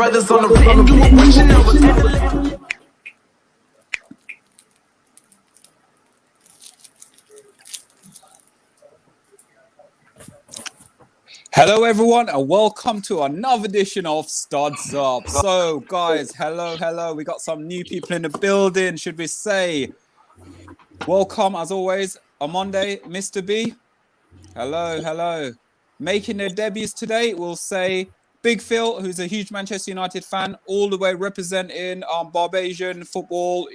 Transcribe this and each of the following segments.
letters on the pen. Do it what you know. Hello everyone and welcome to another edition of Studs Up. So guys, hello. We got some new people in the building, should we say. Welcome as always, on Monday, Mr. B. Hello. Making their debuts today, we'll say Big Phil, who's a huge Manchester United fan, all the way representing Barbadian football,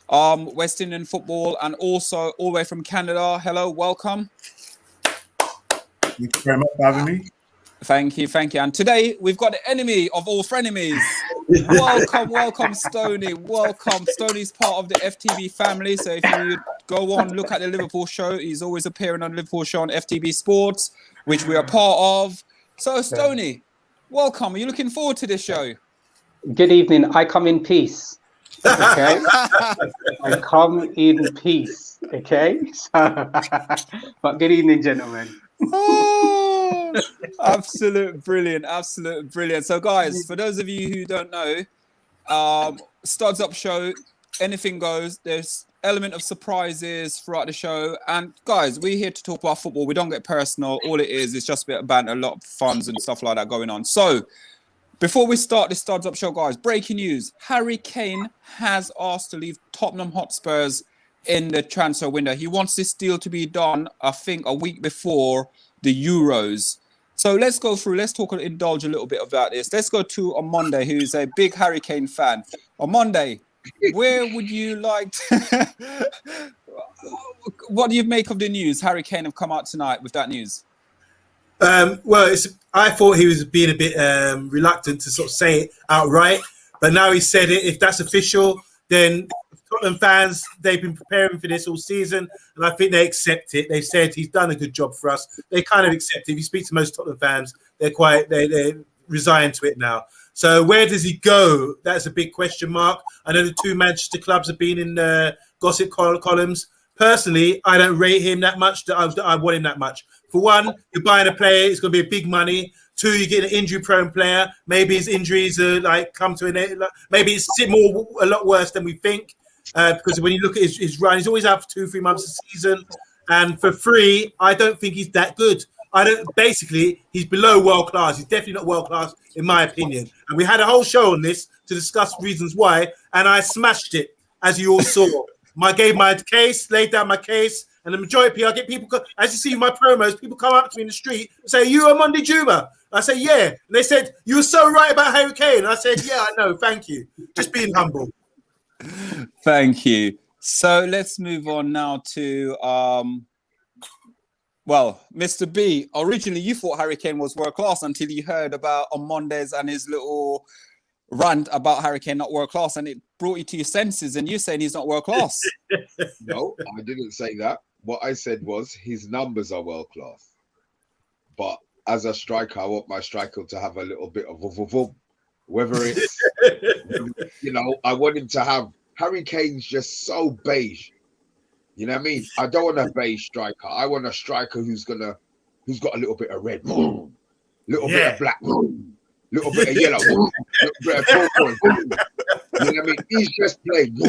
West Indian football, and also all the way from Canada. Hello, welcome. Thank you very much for having me. Thank you. And today we've got the enemy of all frenemies. Welcome, Stoney. Welcome. Stoney's part of the FTB family. So if you go on, look at the Liverpool show, he's always appearing on the Liverpool show on FTB Sports, which we are part of. So Stoney, welcome. Are you looking forward to this show? Good evening. I come in peace. Okay. I come in peace. Okay. But good evening, gentlemen. Oh, absolute brilliant. So guys, for those of you who don't know, Studs Up show, anything goes. There's element of surprises throughout the show, and guys, we're here to talk about football. We don't get personal. All it is just a bit of banter, a lot of funs and stuff like that going on. So before we start this Studs Up show, guys, breaking news: Harry Kane has asked to leave Tottenham Hotspurs in the transfer window. He wants this deal to be done, I think, a week before the Euros. So let's go through, indulge a little bit about this. Let's go to Monday, who's a big Harry Kane fan. Monday, where would you like to... What do you make of the news? Harry Kane have come out tonight with that news. I thought he was being a bit reluctant to sort of say it outright, but now he said it. If that's official, then Tottenham fans, they've been preparing for this all season, and I think they accept it. They said he's done a good job for us. They kind of accept it. If you speak to most Tottenham fans, they're resigned to it now. So where does he go? That's a big question mark. I know the two Manchester clubs have been in gossip columns. Personally, I don't rate him that much. That I want him that much. For one, you're buying a player, it's going to be a big money. Two, you get an injury-prone player. Maybe his injuries are come to an end. Maybe it's a lot worse than we think. Because when you look at his run, he's always out for 2-3 months a season. And for free, I don't think he's that good. Basically, he's below world class. He's definitely not world class, in my opinion. And we had a whole show on this to discuss reasons why, and I smashed it, as you all saw. I gave my case, laid down my case, and the majority, I get people, as you see in my promos, people come up to me in the street and say, "You are Monday Juma?" I say, "Yeah." And they said, "You were so right about Harry Kane." And I said, "Yeah, I know, thank you." Just being humble. Thank you. So let's move on now to, Mr. B. Originally, you thought Harry Kane was world class until you heard about on Mondays and his little rant about Harry Kane not world class, and it brought you to your senses, and you're saying he's not world class. No, I didn't say that. What I said was his numbers are world class. But as a striker, I want my striker to have a little bit of whether it's, I want him to have. Harry Kane's just so beige. You know what I mean? I don't want a beige striker. I want a striker who's got a little bit of red, little bit of black, little bit of yellow, little bit of purple. You know what I mean? He's just plain.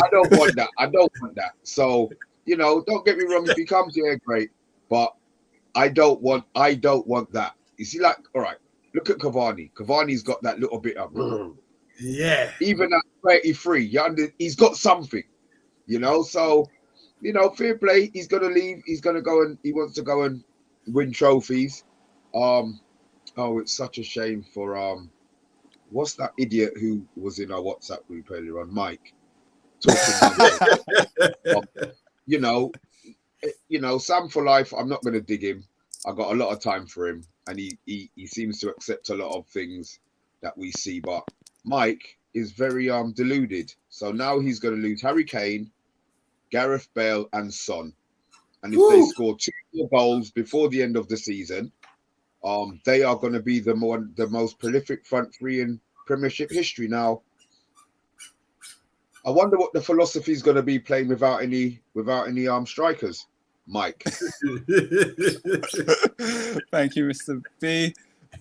I don't want that. So, don't get me wrong. If he comes here, great. But I don't want that. You see, like, all right, look at Cavani. Cavani's got that little bit of yeah. Even at 33, he's got something, So, fair play. He's gonna leave. He wants to go and win trophies. It's such a shame for what's that idiot who was in our WhatsApp group earlier on, Mike? Sam for life. I'm not gonna dig him. I got a lot of time for him, and he seems to accept a lot of things that we see. But Mike is very deluded. So now he's going to lose Harry Kane, Gareth Bale, and Son. And if they score 2 more goals before the end of the season, they are going to be the most prolific front three in Premiership history. Now, I wonder what the philosophy is going to be playing without any strikers. Mike. Thank you, Mr. B.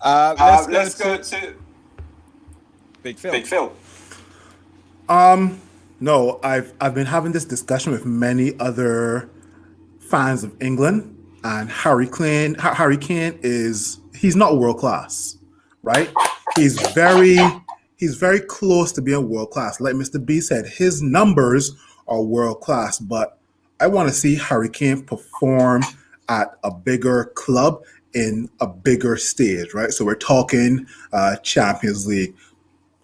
Let's go to Big Phil. No, I've been having this discussion with many other fans of England, and Harry Kane he's not world class, right? He's very close to being world class. Like Mr. B said, his numbers are world class, but I want to see Harry Kane perform at a bigger club in a bigger stage, right? So we're talking Champions League.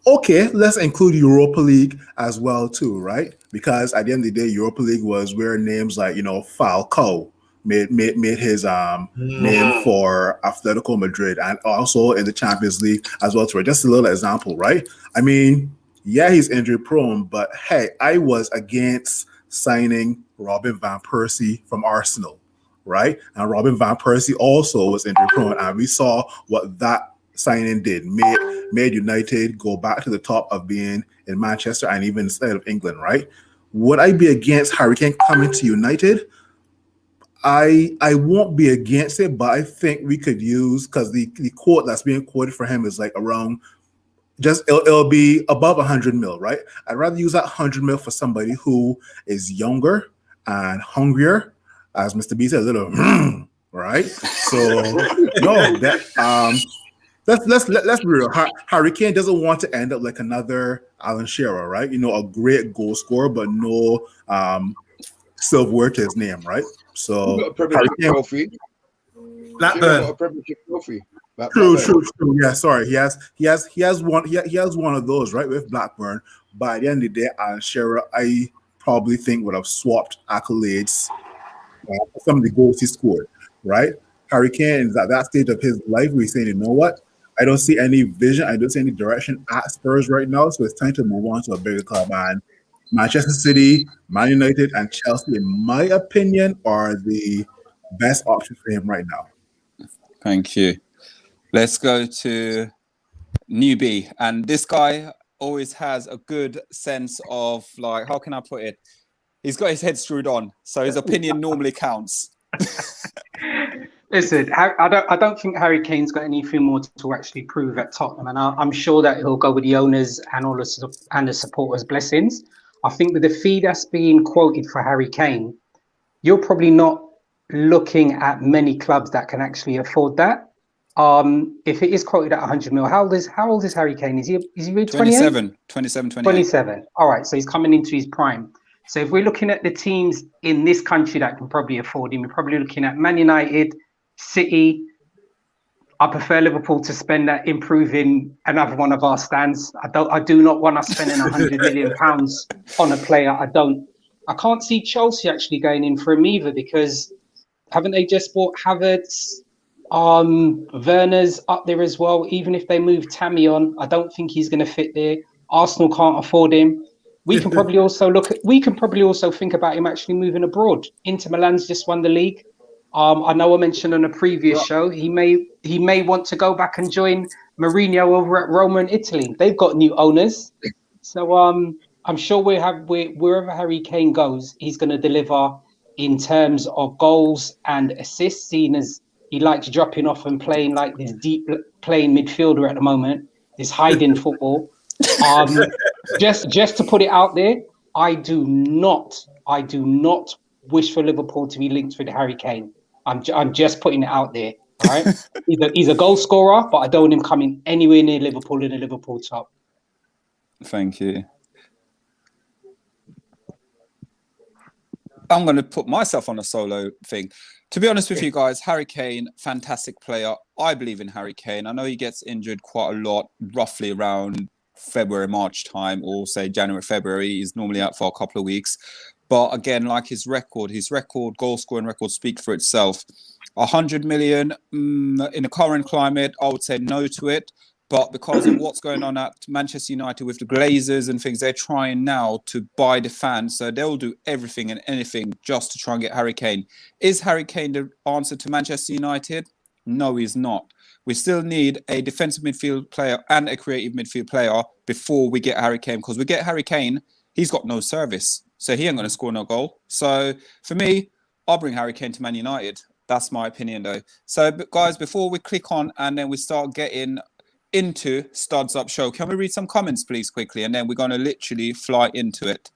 Okay, let's include Europa League as well too, right? Because at the end of the day, Europa League was where names like Falcao made his name for Atletico Madrid, and also in the Champions League as well too. Just a little example, right? I mean, yeah, he's injury prone, but hey, I was against signing Robin van Persie from Arsenal, right? And Robin van Persie also was injury prone, and we saw what that signing did. Made United go back to the top of being in Manchester and even instead of England, right? Would I be against Harry Kane coming to United? I won't be against it, but I think we could use, because the quote that's being quoted for him is like around it'll be above 100 mil, right? I'd rather use that 100 mil for somebody who is younger and hungrier, as Mr. B said, a little right? So no, that let's be real. Harry Kane doesn't want to end up like another Alan Shearer, right? A great goal scorer, but no silverware to his name, right? So He got a Premiership trophy. Blackburn. Got a Premiership trophy. True. Yeah, sorry. He has one of those, right, with Blackburn. But at the end of the day, Alan Shearer, I probably think would have swapped accolades for some of the goals he scored, right? Harry Kane is at that stage of his life where he's saying, you know what? I don't see any vision. I don't see any direction at Spurs right now. So it's time to move on to a bigger club. And Manchester City, Man United, and Chelsea, in my opinion, are the best options for him right now. Thank you. Let's go to Newbie. And this guy always has a good sense of, like, how can I put it? He's got his head screwed on. So his opinion normally counts. Listen, I don't think Harry Kane's got anything more to actually prove at Tottenham, and I'm sure that he'll go with the owners and all the supporters' blessings. I think with the fee that's being quoted for Harry Kane, you're probably not looking at many clubs that can actually afford that. If it is quoted at 100 mil, how old is Harry Kane? Is he 27, 28? 27. All right, so he's coming into his prime. So if we're looking at the teams in this country that can probably afford him, we're probably looking at Man United, City. I prefer Liverpool to spend that improving another one of our stands. I do not want us spending £100 million on a player. I can't see Chelsea actually going in for him either, because haven't they just bought Havertz? Werner's up there as well. Even if they move Tammy on, I don't think he's going to fit there. Arsenal can't afford him. We can probably also think about him actually moving abroad. Inter Milan's just won the league. I know I mentioned on a previous show he may want to go back and join Mourinho over at Roma in Italy. They've got new owners, so I'm sure wherever Harry Kane goes, he's going to deliver in terms of goals and assists. Seeing as he likes dropping off and playing like this deep playing midfielder at the moment, this hiding football. Just to put it out there, I do not wish for Liverpool to be linked with Harry Kane. I'm just putting it out there. All right, he's a goal scorer, but I don't want him coming anywhere near Liverpool in the Liverpool top. Thank you. I'm going to put myself on a solo thing. To be honest with you guys, Harry Kane, fantastic player. I believe in Harry Kane. I know he gets injured quite a lot, roughly around February, March time, or say January, February. He's normally out for a couple of weeks. But again, like his record, goal scoring record speak for itself. 100 million in the current climate, I would say no to it. But because of what's going on at Manchester United with the Glazers and things, they're trying now to buy the fans. So they'll do everything and anything just to try and get Harry Kane. Is Harry Kane the answer to Manchester United? No, he's not. We still need a defensive midfield player and a creative midfield player before we get Harry Kane. Because we get Harry Kane, he's got no service. So he ain't going to score no goal. So for me, I'll bring Harry Kane to Man United. That's my opinion, though. So, guys, before we click on and then we start getting into Studs Up Show. Can we read some comments, please, quickly? And then we're going to literally fly into it.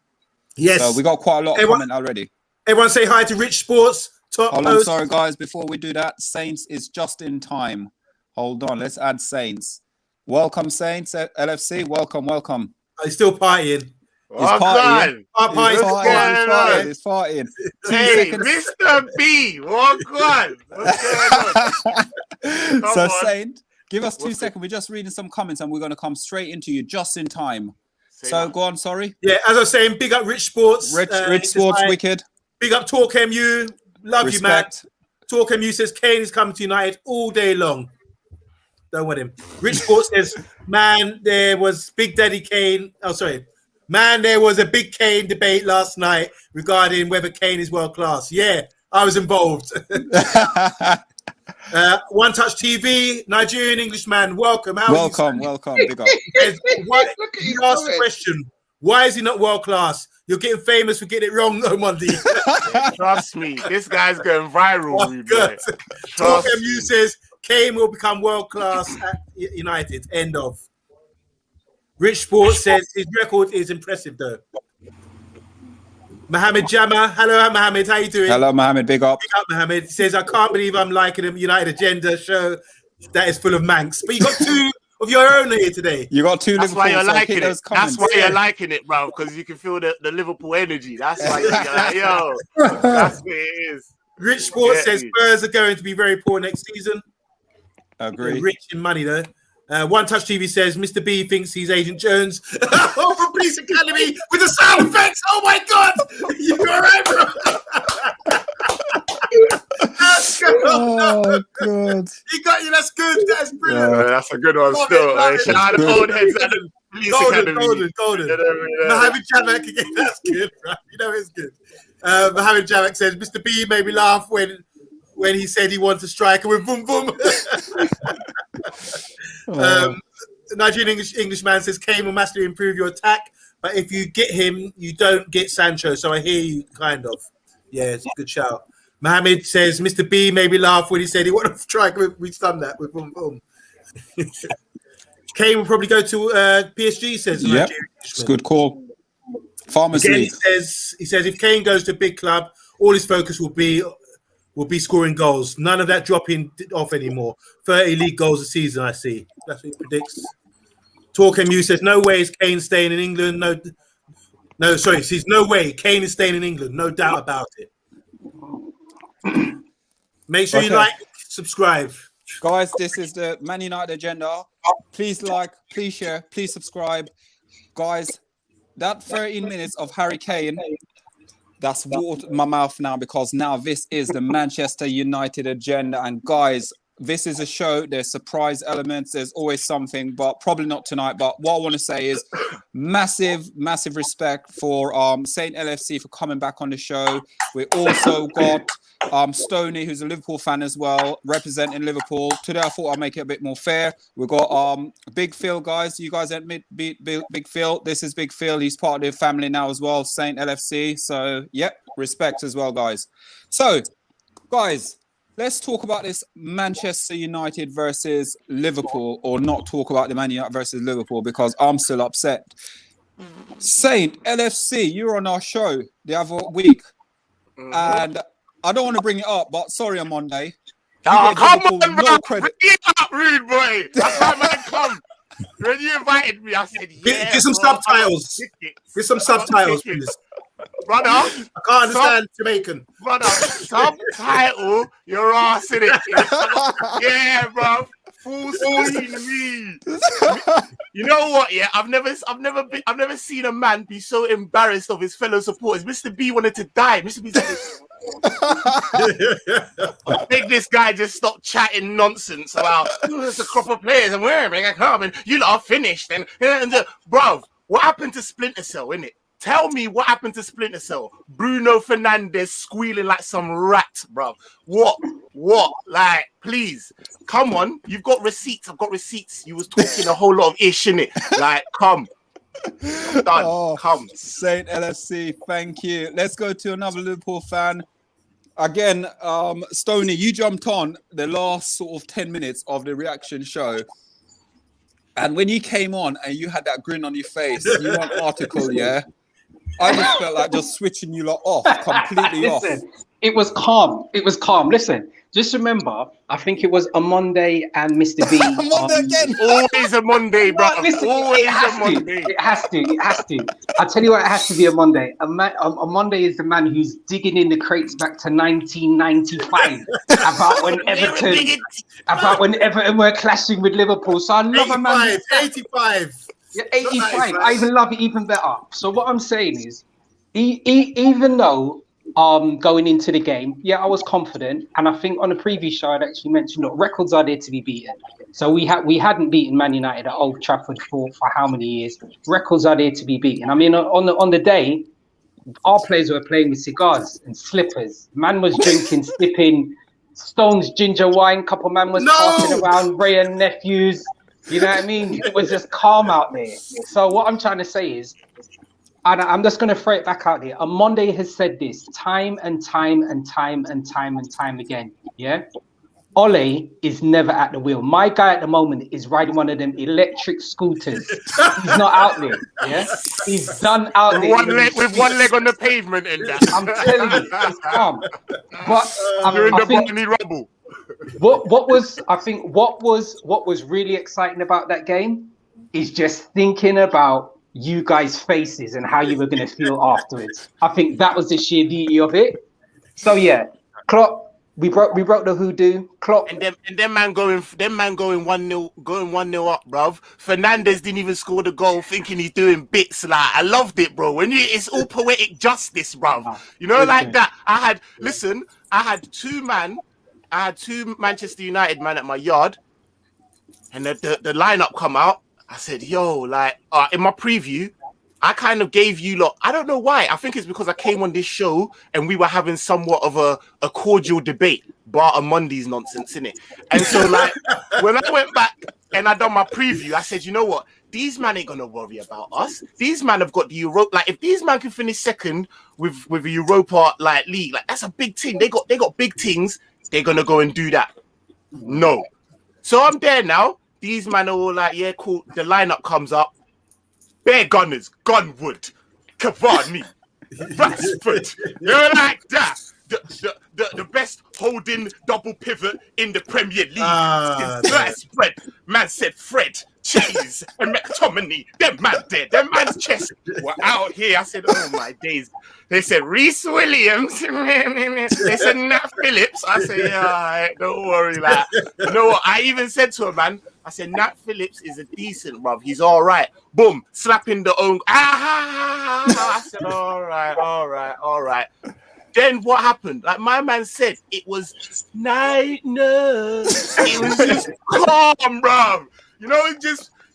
Yes. So we got quite a lot of comment already. Everyone say hi to Rich Sports. Top Hold on, post. sorry, guys. Before we do that, Saints is just in time. Hold on. Let's add Saints. Welcome, Saints. LFC. Welcome. He's still partying. He's partying. He's partying. 2 Hey, seconds. Mr. B, walk on. What's going on? So, on. Saint, give us 2 What's seconds. We're just reading some comments and we're going to come straight into you just in time. Say So, that. go on, sorry. Yeah, as I was saying, big up Rich Sports. Rich Sports, wicked. Big up Talk MU. Love Respect. you, man. Talk MU says Kane is coming to United all day long. Don't want him. Rich Sports says, man, there was Big Daddy Kane. Oh, sorry. Man, there was a big Kane debate last night regarding whether Kane is world class. Yeah, I was involved. One Touch TV, Nigerian Englishman, welcome. Welcome. Big up. He asked the question, why is he not world class? You're getting famous for getting it wrong, though, Monday. Trust me, this guy's going viral. rude boy. Talk Trust MU says Kane will become world class at United. End of. Rich Sports says his record is impressive, though. Mohammed Jama, hello, Mohammed. How you doing? Hello, Mohammed. Big up. Big up, Mohammed. He says, I can't believe I'm liking a United Agenda show that is full of Manx. But you got 2 of your own here today. You got 2 That's Liverpool. why you're so liking hit it. those comments. That's why you're liking it, bro, because you can feel the Liverpool energy. That's why you're like, yo, that's what it is. Rich Sports Get says me. Spurs are going to be very poor next season. Agree. They're rich in money, though. One Touch TV says Mr. B thinks he's Agent Jones from Police Academy with the sound effects. Oh my God! You all right, bro? That's good. Oh, God. He got you. That's good. That's brilliant. That's a good one Love still. it, love it. Shout out to old heads at the Police Academy. Golden. You know what I mean? Mohammed Jamak again. That's good, right? You know it's good. Mohammed Jamak says Mr. B made me laugh when he said he wanted to strike with boom boom. Nigerian Englishman says Kane will massively improve your attack, but if you get him, you don't get Sancho. So I hear you, kind of. Yeah, it's a good shout. Mohammed says Mr. B made me laugh when he said he wanted to strike with. We've done that with boom boom. Kane will probably go to PSG. Says the Yep, Nigerian it's a good call. Farmers Again, League. he says if Kane goes to a big club, all his focus will be scoring goals. None of that dropping off anymore. 30 league goals a season, I see. That's what he predicts. Talk MU says no way is Kane staying in England. No, sorry. Says no way Kane is staying in England. No doubt about it. Make sure you like, subscribe. Guys, this is the Man United agenda. Please like, please share, please subscribe. Guys, that 13 minutes of Harry Kane, that's watered my mouth now, because now this is the Manchester United agenda. And guys, this is a show. There's surprise elements. There's always something, but probably not tonight. But what I want to say is massive respect for Saint LFC for coming back on the show. We also got Stoney, who's a Liverpool fan as well, representing Liverpool. Today I thought I'd make it a bit more fair. We've got Big Phil, guys. You guys admit Big Phil. This is Big Phil. He's part of the family now as well, Saint LFC. So, yep, respect as well, guys. So, guys, let's talk about this Manchester United versus Liverpool, or not talk about the Man United versus Liverpool, because I'm still upset. Saint LFC, you were on our show the other week, and I don't want to bring it up, but sorry, on Monday. Oh, come on, no bro. credit. Bring it up, rude boy. That's why man come. When you invited me, I said, yeah. Get some subtitles. Get some subtitles, please. Brother, I can't understand Jamaican. Brother, subtitle your ass in it. Yeah, bro. Full screen me. You know what? Yeah, I've never seen a man be so embarrassed of his fellow supporters. Mr. B wanted to die. Mr. B's like, make this guy just stop chatting nonsense about there's a crop of players and we're making a club and you lot are finished and bro, what happened to Splinter Cell, innit? Tell me what happened to Splinter Cell. Bruno Fernandes squealing like some rat, bro. What? Like, please, come on. You've got receipts. I've got receipts. You was talking a whole lot of ish, innit? Like, come. I'm done. Come. Saint LFC, thank you. Let's go to another Liverpool fan. Again, Stoney, you jumped on the last sort of 10 minutes of the reaction show. And when you came on and you had that grin on your face, you want article, yeah? I just felt like just switching you lot off, completely off. Listen, it was calm. It was calm. Listen, just remember, I think it was a Monday and Mr. B. Monday again. Always a Monday, bro. Listen, Always it has a Monday. to. It has to. It has to. I tell you what, it has to be a Monday. A Monday is the man who's digging in the crates back to 1995 about when Everton were clashing with Liverpool. So I love a man. 85. Yeah, 85. I even love it even better. So what I'm saying is, even though going into the game, yeah, I was confident, and I think on the previous show I'd actually mentioned, look, records are there to be beaten. So we hadn't beaten Man United at Old Trafford for how many years? Records are there to be beaten. I mean, on the day, our players were playing with cigars and slippers. Man was drinking, sipping Stone's ginger wine. Couple man was passing around Ray and nephews. You know what I mean? It was just calm out there. So what I'm trying to say is, and I'm just going to throw it back out there. Monday has said this time and time again. Yeah. Ole is never at the wheel. My guy at the moment is riding one of them electric scooters. He's not out there. Yeah. He's done out there. With one leg on the pavement in that. I'm telling you, it's calm. But you're in the Botany rubble. What was really exciting about that game is just thinking about you guys' faces and how you were going to feel afterwards. I think that was the sheer beauty of it. So yeah, Klopp, we broke the hoodoo. Klopp and them man going 1-0 up, bruv. Fernandez didn't even score the goal, thinking he's doing bits. Like, I loved it, bro. It's all poetic justice, bruv. You know, like that. I had two Manchester United man at my yard, and the lineup come out. I said, yo, like, in my preview, I kind of gave you lot, I don't know why. I think it's because I came on this show and we were having somewhat of a cordial debate, bar on Monday's nonsense, innit? And so, like, when I went back and I done my preview, I said, you know what? These man ain't gonna worry about us. These man have got the Europa. Like, if these man can finish second with a Europa like league, like, that's a big team. They got big things. They're gonna go and do that. No. So I'm there now. These man are all like, yeah, cool. The lineup comes up. Bare Gunners, Gunwood, Cavani, Rashford. You're like that. The best holding double pivot in the Premier League. Spread. Man said Fred, Chase, and McTominay. Them man there. Them man's chest were out here. I said, oh my days. They said Reece Williams. They said Nat Phillips. I said, yeah, all right, don't worry. Like, you know what? I even said to a man, I said, Nat Phillips is a decent, bruv. He's all right. Boom. Slapping the own. I said, all right. Then what happened? Like my man said, it was night nurse. It was just calm, bruv. You know,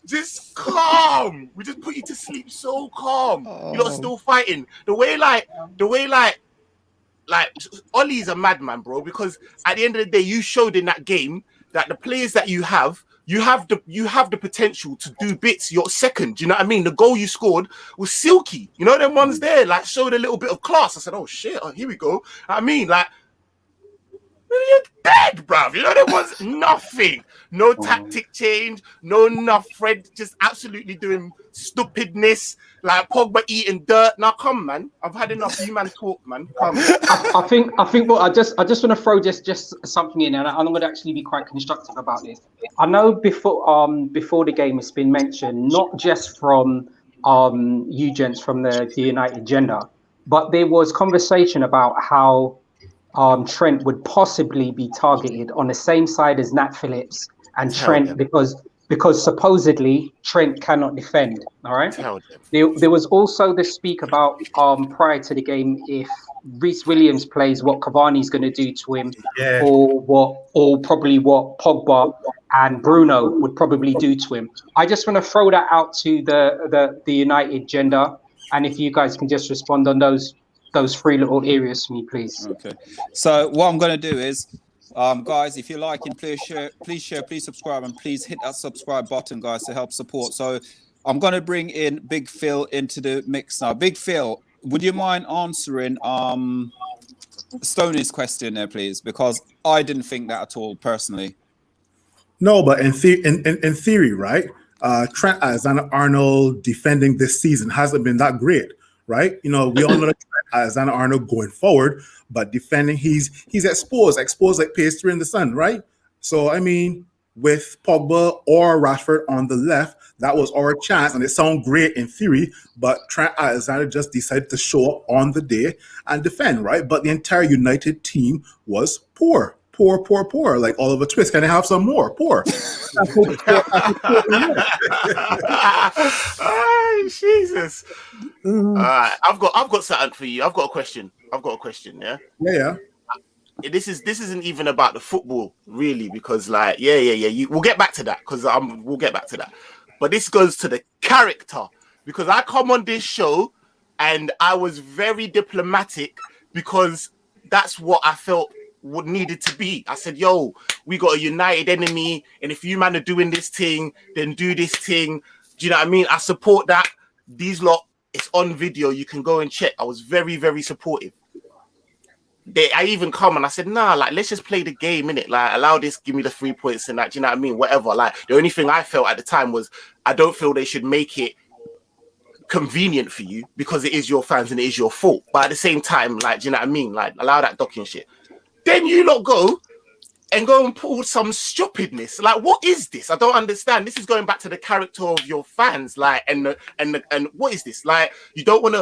just calm. We just put you to sleep so calm. You're not still fighting. The way Ollie's a madman, bro, because at the end of the day, you showed in that game that the players that you have the potential to do bits. You're second. Do you know what I mean? The goal you scored was silky. You know, them ones there, like, showed a little bit of class. I said, oh shit, here we go. I mean, like, you're dead, bruv. You know, there was nothing. No tactic change, no Fred just absolutely doing stupidness, like Pogba eating dirt. Now, come, man. I've had enough. You man talk, man. Come. I think. Well, I just want to throw just something in, and I'm going to actually be quite constructive about this. I know before the game, it's been mentioned, not just from you gents from the United gender, but there was conversation about how Trent would possibly be targeted on the same side as Nat Phillips and Trent because supposedly Trent cannot defend. All right. There was also the speak about prior to the game, if Reece Williams plays, what Cavani's going to do to him, or probably what Pogba and Bruno would probably do to him. I just want to throw that out to the United gender, and if you guys can just respond on those three little areas for me, please. Okay. So what I'm going to do is, guys, if you're liking, please share, please subscribe, and please hit that subscribe button, guys, to help support. So I'm going to bring in Big Phil into the mix now. Big Phil, would you mind answering Stoney's question there, please? Because I didn't think that at all, personally. No, but in theory, right? Trent Alexander-Arnold defending this season hasn't been that great, right? We all know that Trent Alexander-Arnold going forward, but defending, he's exposed like pastry in the sun, right? So, I mean, with Pogba or Rashford on the left, that was our chance, and it sounded great in theory, but Trent Alexander just decided to show up on the day and defend, right? But the entire United team was poor. Like Oliver Twist. Can I have some more? Poor. Oh, Jesus. I've got something for you. I've got a question. Yeah. Yeah. This isn't even about the football, really, because we'll get back to that, we'll get back to that. But this goes to the character, because I come on this show and I was very diplomatic because that's what I felt what needed to be. I said, yo, we got a united enemy, and if you man are doing this thing, then do this thing. Do you know what I mean? I support that. These lot, it's on video. You can go and check. I was very, very supportive. I even come and I said, nah, like, let's just play the game, innit? Like, allow this, give me the 3 points and that. Do you know what I mean? Whatever. Like, the only thing I felt at the time was I don't feel they should make it convenient for you because it is your fans and it is your fault. But at the same time, like, do you know what I mean? Like, allow that docking shit. Then you lot go and pull some stupidness. Like, what is this? I don't understand. This is going back to the character of your fans. Like, and what is this? Like, you don't want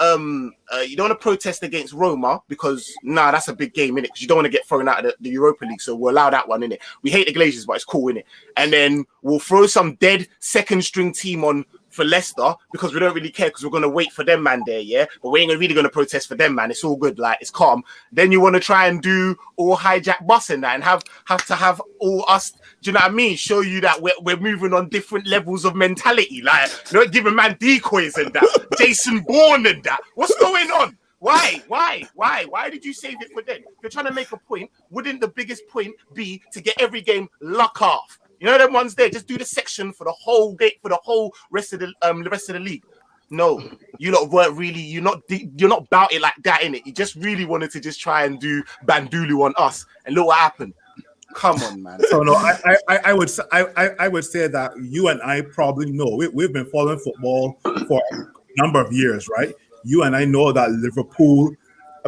to protest against Roma because that's a big game, innit? Because you don't want to get thrown out of the Europa League, so we'll allow that one, innit? We hate the Glazers, but it's cool, innit? And then we'll throw some dead second string team on for Leicester because we don't really care because we're going to wait for them, man, there, yeah? But we ain't really going to protest for them, man. It's all good, like, it's calm. Then you want to try and do all hijack bus and that and have to have all us, do you know what I mean? Show you that we're moving on different levels of mentality. Like, you're not giving man decoys and that. Jason Bourne and that. What's going on? Why? Why did you save it for then? If you're trying to make a point, wouldn't the biggest point be to get every game luck off? You know them ones there. Just do the section for the whole game, for the whole rest of the league. No, you lot weren't really. You're not about it like that, innit? You just really wanted to just try and do Bandulu on us, and look what happened. Come on, man. So no, I would say that you and I probably know we've been following football for a number of years, right? You and I know that Liverpool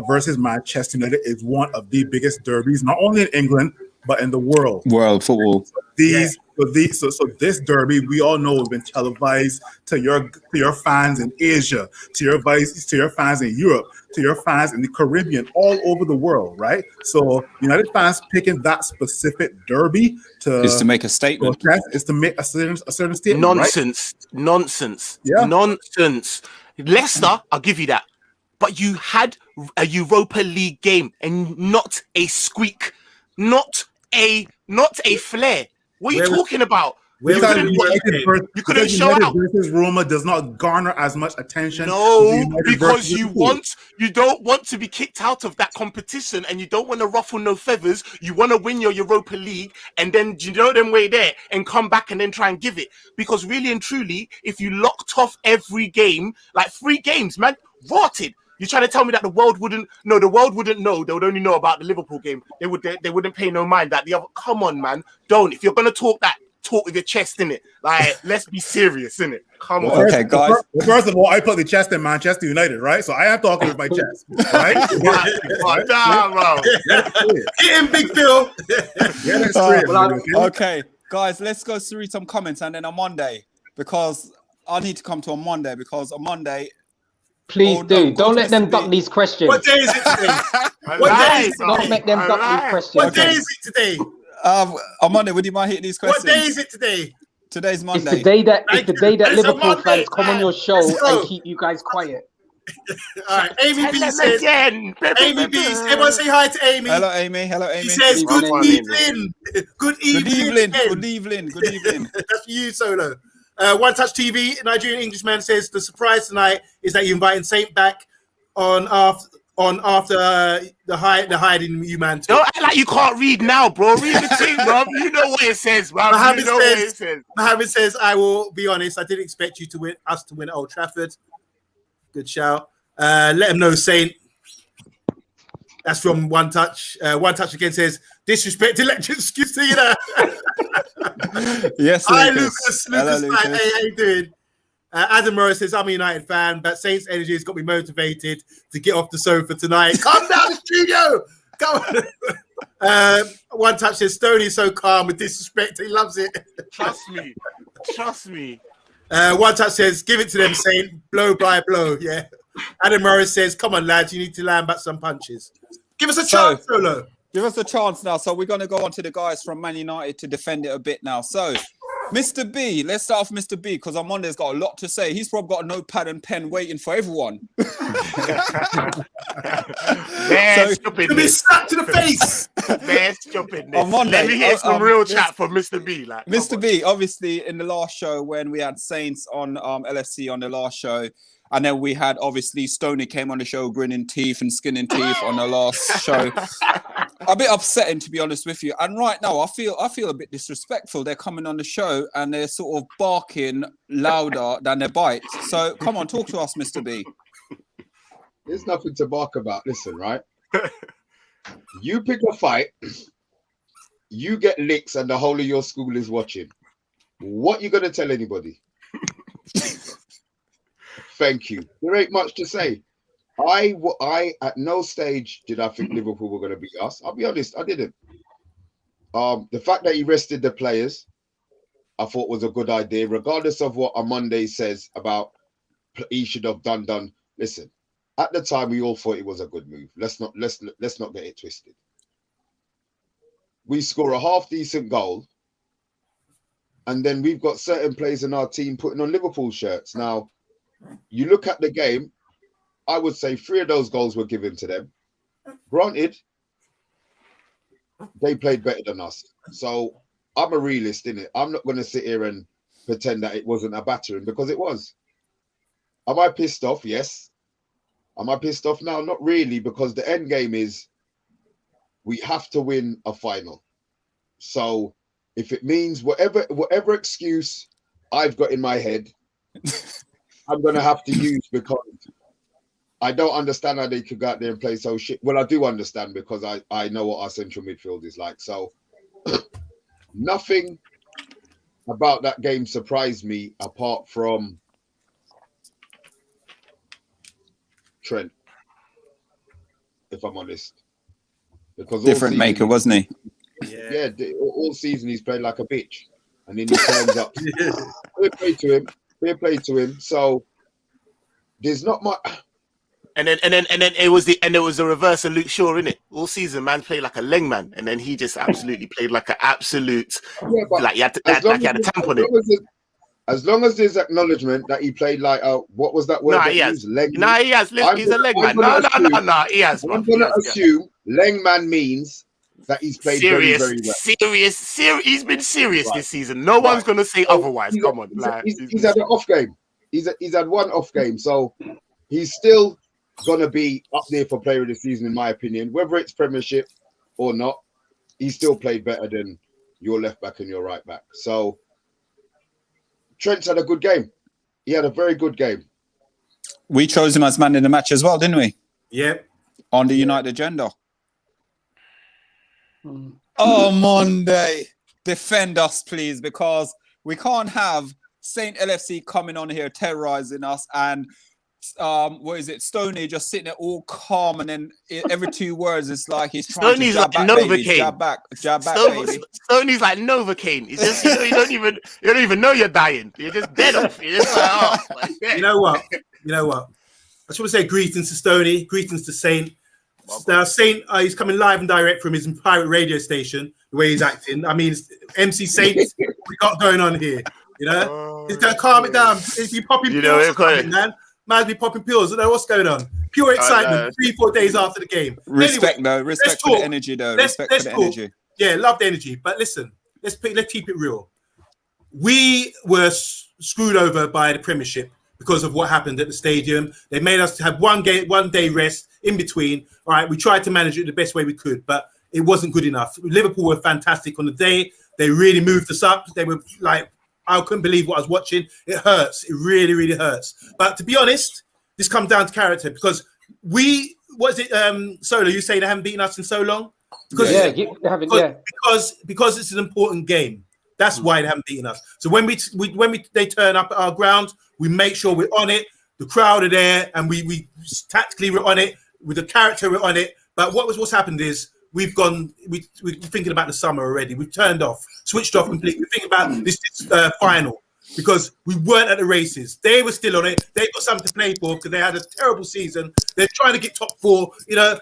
versus Manchester United is one of the biggest derbies, not only in England but in the world. World football. So this derby, we all know, has been televised to your fans in Asia, to your fans in Europe, to your fans in the Caribbean, all over the world, right? So United fans picking that specific derby is to make a statement. Is to make a certain statement. Nonsense. Right? Nonsense. Yeah. Nonsense. Leicester, I'll give you that. But you had a Europa League game and not a squeak, not a flair. What are you talking about? You couldn't show out. Versus Roma does not garner as much attention. No, because you don't want to be kicked out of that competition, and you don't want to ruffle no feathers. You want to win your Europa League, and then them way there and come back and then try and give it. Because really and truly, if you locked off every game, like 3 games, man, rotted. You're trying to tell me that the world wouldn't know. The world wouldn't know. They would only know about the Liverpool game. They wouldn't pay no mind that the other. Come on, man. Don't. If you're gonna talk with your chest in it. Like, let's be serious, innit? Come on. Okay, guys. First of all, I put the chest in Manchester United, right? So I am talking with my chest, right? Bro. Get in, Big Phil. Okay, guys, let's go through some comments and then on Monday, because I need to come to on Monday, because on Monday. Please don't let them duck these questions. What day is it today? Don't let them duck these questions. What day is it today? On Monday, would you mind hitting these questions? What day is it today? Today's Monday. It's the day that Liverpool fans come on your show and keep you guys quiet. All right, Amy B says. Amy B, everyone say hi to Amy. Hello, Amy. She says good evening. Good evening. That's for you, Solo. One Touch TV, Nigerian Englishman says the surprise tonight is that you're inviting Saint back on after the hiding you man. Don't act like you can't read now, bro. Read the thing, bro. You know what it says, bro. Mohammed says, I will be honest, I didn't expect you to win at Old Trafford. Good shout. Let him know, Saint. That's from One Touch. One Touch again says, Disrespect electric you know. Yes, Hi, Lucas. Lucas. Hello, Lucas, Lucas. hey, how you doing? Adam Morris says, I'm a United fan, but Saints energy has got me motivated to get off the sofa tonight. Come down the studio. Come on. One touch says, Stoney's so calm with disrespect. He loves it. Trust me. Trust me. One touch says, give it to them, Saint. Blow by blow. Yeah. Adam Morris says, come on, lads. You need to land back some punches. Give us a chance, Solo. Give us a chance now. So we're going to go on to the guys from Man United to defend it a bit now. So, Mr. B, let's start off Mr. B because Amonde's got a lot to say. He's probably got a notepad and pen waiting for everyone. To be slapped to the face. There's stupidness. Amonde, Let me hear some real chat from Mr. B. Like, Mr. B, obviously, in the last show when we had Saints on LFC on the last show, and then we had obviously Stoney came on the show grinning teeth and skinning teeth on the last show. A bit upsetting, to be honest with you. And right now, I feel a bit disrespectful. They're coming on the show and they're sort of barking louder than their bites. So come on, talk to us, Mr. B. There's nothing to bark about. Listen, right? You pick a fight, you get licks, and the whole of your school is watching. What you gonna tell anybody? Thank you. There ain't much to say. I at no stage did I think Liverpool were going to beat us. I'll be honest, I didn't. The fact that he rested the players, I thought was a good idea, regardless of what Amonde says about he should have done. Listen, at the time we all thought it was a good move. Let's not get it twisted. We score a half decent goal, and then we've got certain players in our team putting on Liverpool shirts. Now, you look at the game, I would say 3 of those goals were given to them. Granted, they played better than us. So I'm a realist, innit? I'm not going to sit here and pretend that it wasn't a battering because it was. Am I pissed off? Yes. Am I pissed off now? Not really, because the end game is we have to win a final. So if it means whatever excuse I've got in my head, I'm going to have to use because I don't understand how they could go out there and play so shit. Well, I do understand because I know what our central midfield is like. So nothing about that game surprised me apart from Trent, if I'm honest. Because different maker, wasn't he? Yeah, all season he's played like a bitch. And then he turns up. Fair play to him. So there's not much. And then it was the reverse of Luke Shaw, innit? All season, man played like a leg man, and then he just absolutely played like an absolute, like he had a tamp on it. As long as there's acknowledgement that he played like what was that word? He has. He's a leg man. No, he has. I'm gonna assume leg man means that he's played very, very well. Serious. He's been serious this season. No one's gonna say otherwise. Come on, he's had an off game. He's had one off game, so he's still gonna be up there for player of the season, in my opinion. Whether it's Premiership or not, he still played better than your left back and your right back. So Trent's had a good game. He had a very good game. We chose him as man in the match as well, didn't we? Yep. On the United agenda. Oh, Monday. Defend us, please, because we can't have Saint LFC coming on here terrorizing us and Stoney just sitting there all calm, and then every 2 words it's like he's trying Stoney's to jab like back, Novocaine. baby, jab back, baby. Stoney's like Novocaine. He's just you don't even know you're dying. You're just dead off. You're just like, You know what? I just want to say greetings to Stoney, greetings to Saint. Now Saint, he's coming live and direct from his pirate radio station. The way he's acting, I mean, MC Saint, we got going on here. You know, he's gonna calm it down. If you popping pills, man. Man's be popping pills. I don't know what's going on. Pure excitement. 3-4 days after the game. Respect, anyway, though. Respect for the energy, though. Respect for the energy. Yeah, love the energy. But listen, let's keep it real. We were screwed over by the Premiership because of what happened at the stadium. They made us have one day rest in between. All right, we tried to manage it the best way we could, but it wasn't good enough. Liverpool were fantastic on the day. They really moved us up. They were like, I couldn't believe what I was watching. It hurts. It really, really hurts. But to be honest, this comes down to character because Solo, you say they haven't beaten us in so long? Because Yeah, you haven't. Yeah, because it's an important game. That's why they haven't beaten us. So when they turn up at our ground, we make sure we're on it. The crowd are there, and we tactically we're on it. With the character, we're on it. But what's happened is we're thinking about the summer already. We've turned off, switched off completely. We're thinking about this final because we weren't at the races. They were still on it. They've got something to play for because they had a terrible season. They're trying to get top 4,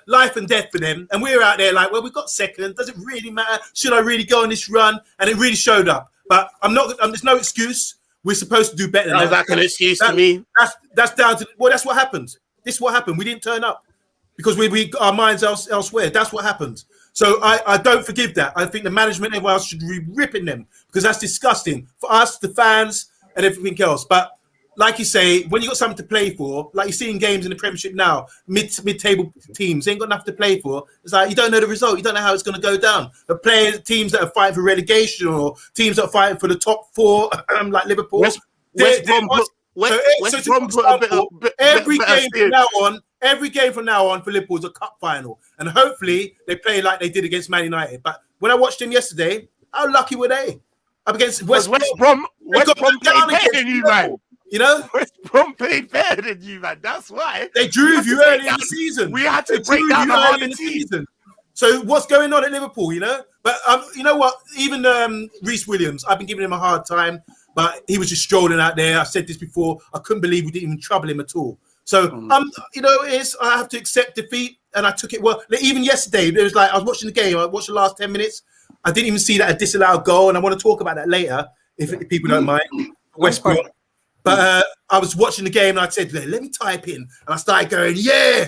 life and death for them. And we're out there like, well, we got second. Does it really matter? Should I really go on this run? And it really showed up. But I'm not. There's no excuse. We're supposed to do better than that. That's an excuse to me. That's down to that's what happened. This is what happened. We didn't turn up because we got our minds elsewhere. That's what happened. So I don't forgive that. I think the management and everyone else should be ripping them because that's disgusting for us, the fans, and everything else. But like you say, when you got something to play for, like you see in games in the Premiership now, mid-table teams ain't got nothing to play for. It's like you don't know the result, you don't know how it's going to go down. The teams that are fighting for relegation or teams that are fighting for the top 4, like Liverpool. West Brom put a bit every game from now on for Liverpool is a cup final, and hopefully they play like they did against Man United. But when I watched them yesterday, how lucky were they? Up against West Brom played better than you, man. West Brom played better than you, man. That's why they drew you early in the season. We had to break down the heart of the season. So what's going on at Liverpool? But you know what? Even Reece Williams, I've been giving him a hard time, but he was just strolling out there. I said this before. I couldn't believe we didn't even trouble him at all. So I have to accept defeat, and I took it well. Even yesterday, it was like I was watching the game. I watched the last 10 minutes. I didn't even see that a disallowed goal, and I want to talk about that later if people don't mind. West Brom. But I was watching the game, and I said, let me type in. And I started going, yeah,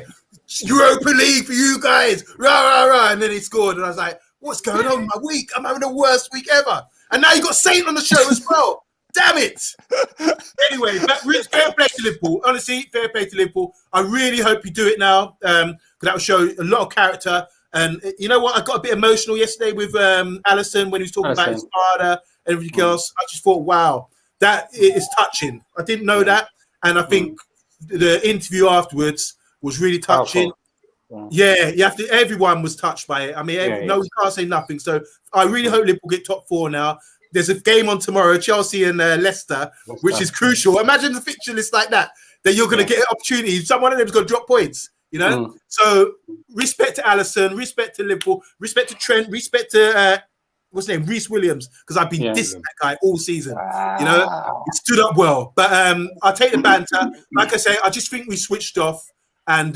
Europa League for you guys. Rah, rah, rah. And then he scored, and I was like, what's going on with my week? I'm having the worst week ever. And now you got Saint on the show as well. Damn it. Anyway, but fair play to Liverpool. Honestly, fair play to Liverpool. I really hope you do it now because that will show a lot of character. And you know what? I got a bit emotional yesterday with Alisson when he was talking about his father and everything else. I just thought, wow, that is touching. I didn't know that. And I think the interview afterwards was really touching. Yeah, everyone was touched by it. I mean, no, we can't say nothing. So I really hope Liverpool get top 4 now. There's a game on tomorrow, Chelsea and Leicester, which is crucial. Imagine the fixture list like that you're going to get an opportunity. Someone of them's going to drop points, So respect to Alisson, respect to Liverpool, respect to Trent, respect to what's his name, Reece Williams, because I've been dissing that guy all season. He stood up well. But I'll take the banter. Like I say, I just think we switched off, and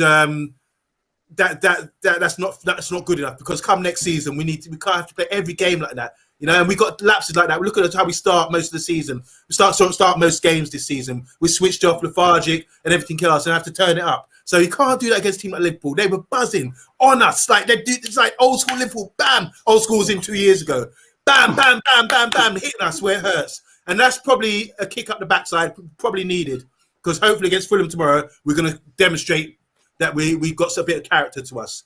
that's not good enough because come next season we can't have to play every game like that. And we got lapses like that. Look at how we start most of the season. We start most games this season. We switched off, lethargic, and everything else, and have to turn it up. So you can't do that against a team like Liverpool. They were buzzing on us, it's like old school Liverpool. Bam, old school was in 2 years ago. Bam, bam, bam, bam, bam, hitting us where it hurts, and that's probably a kick up the backside, probably needed because hopefully against Fulham tomorrow we're going to demonstrate that we've got a bit of character to us.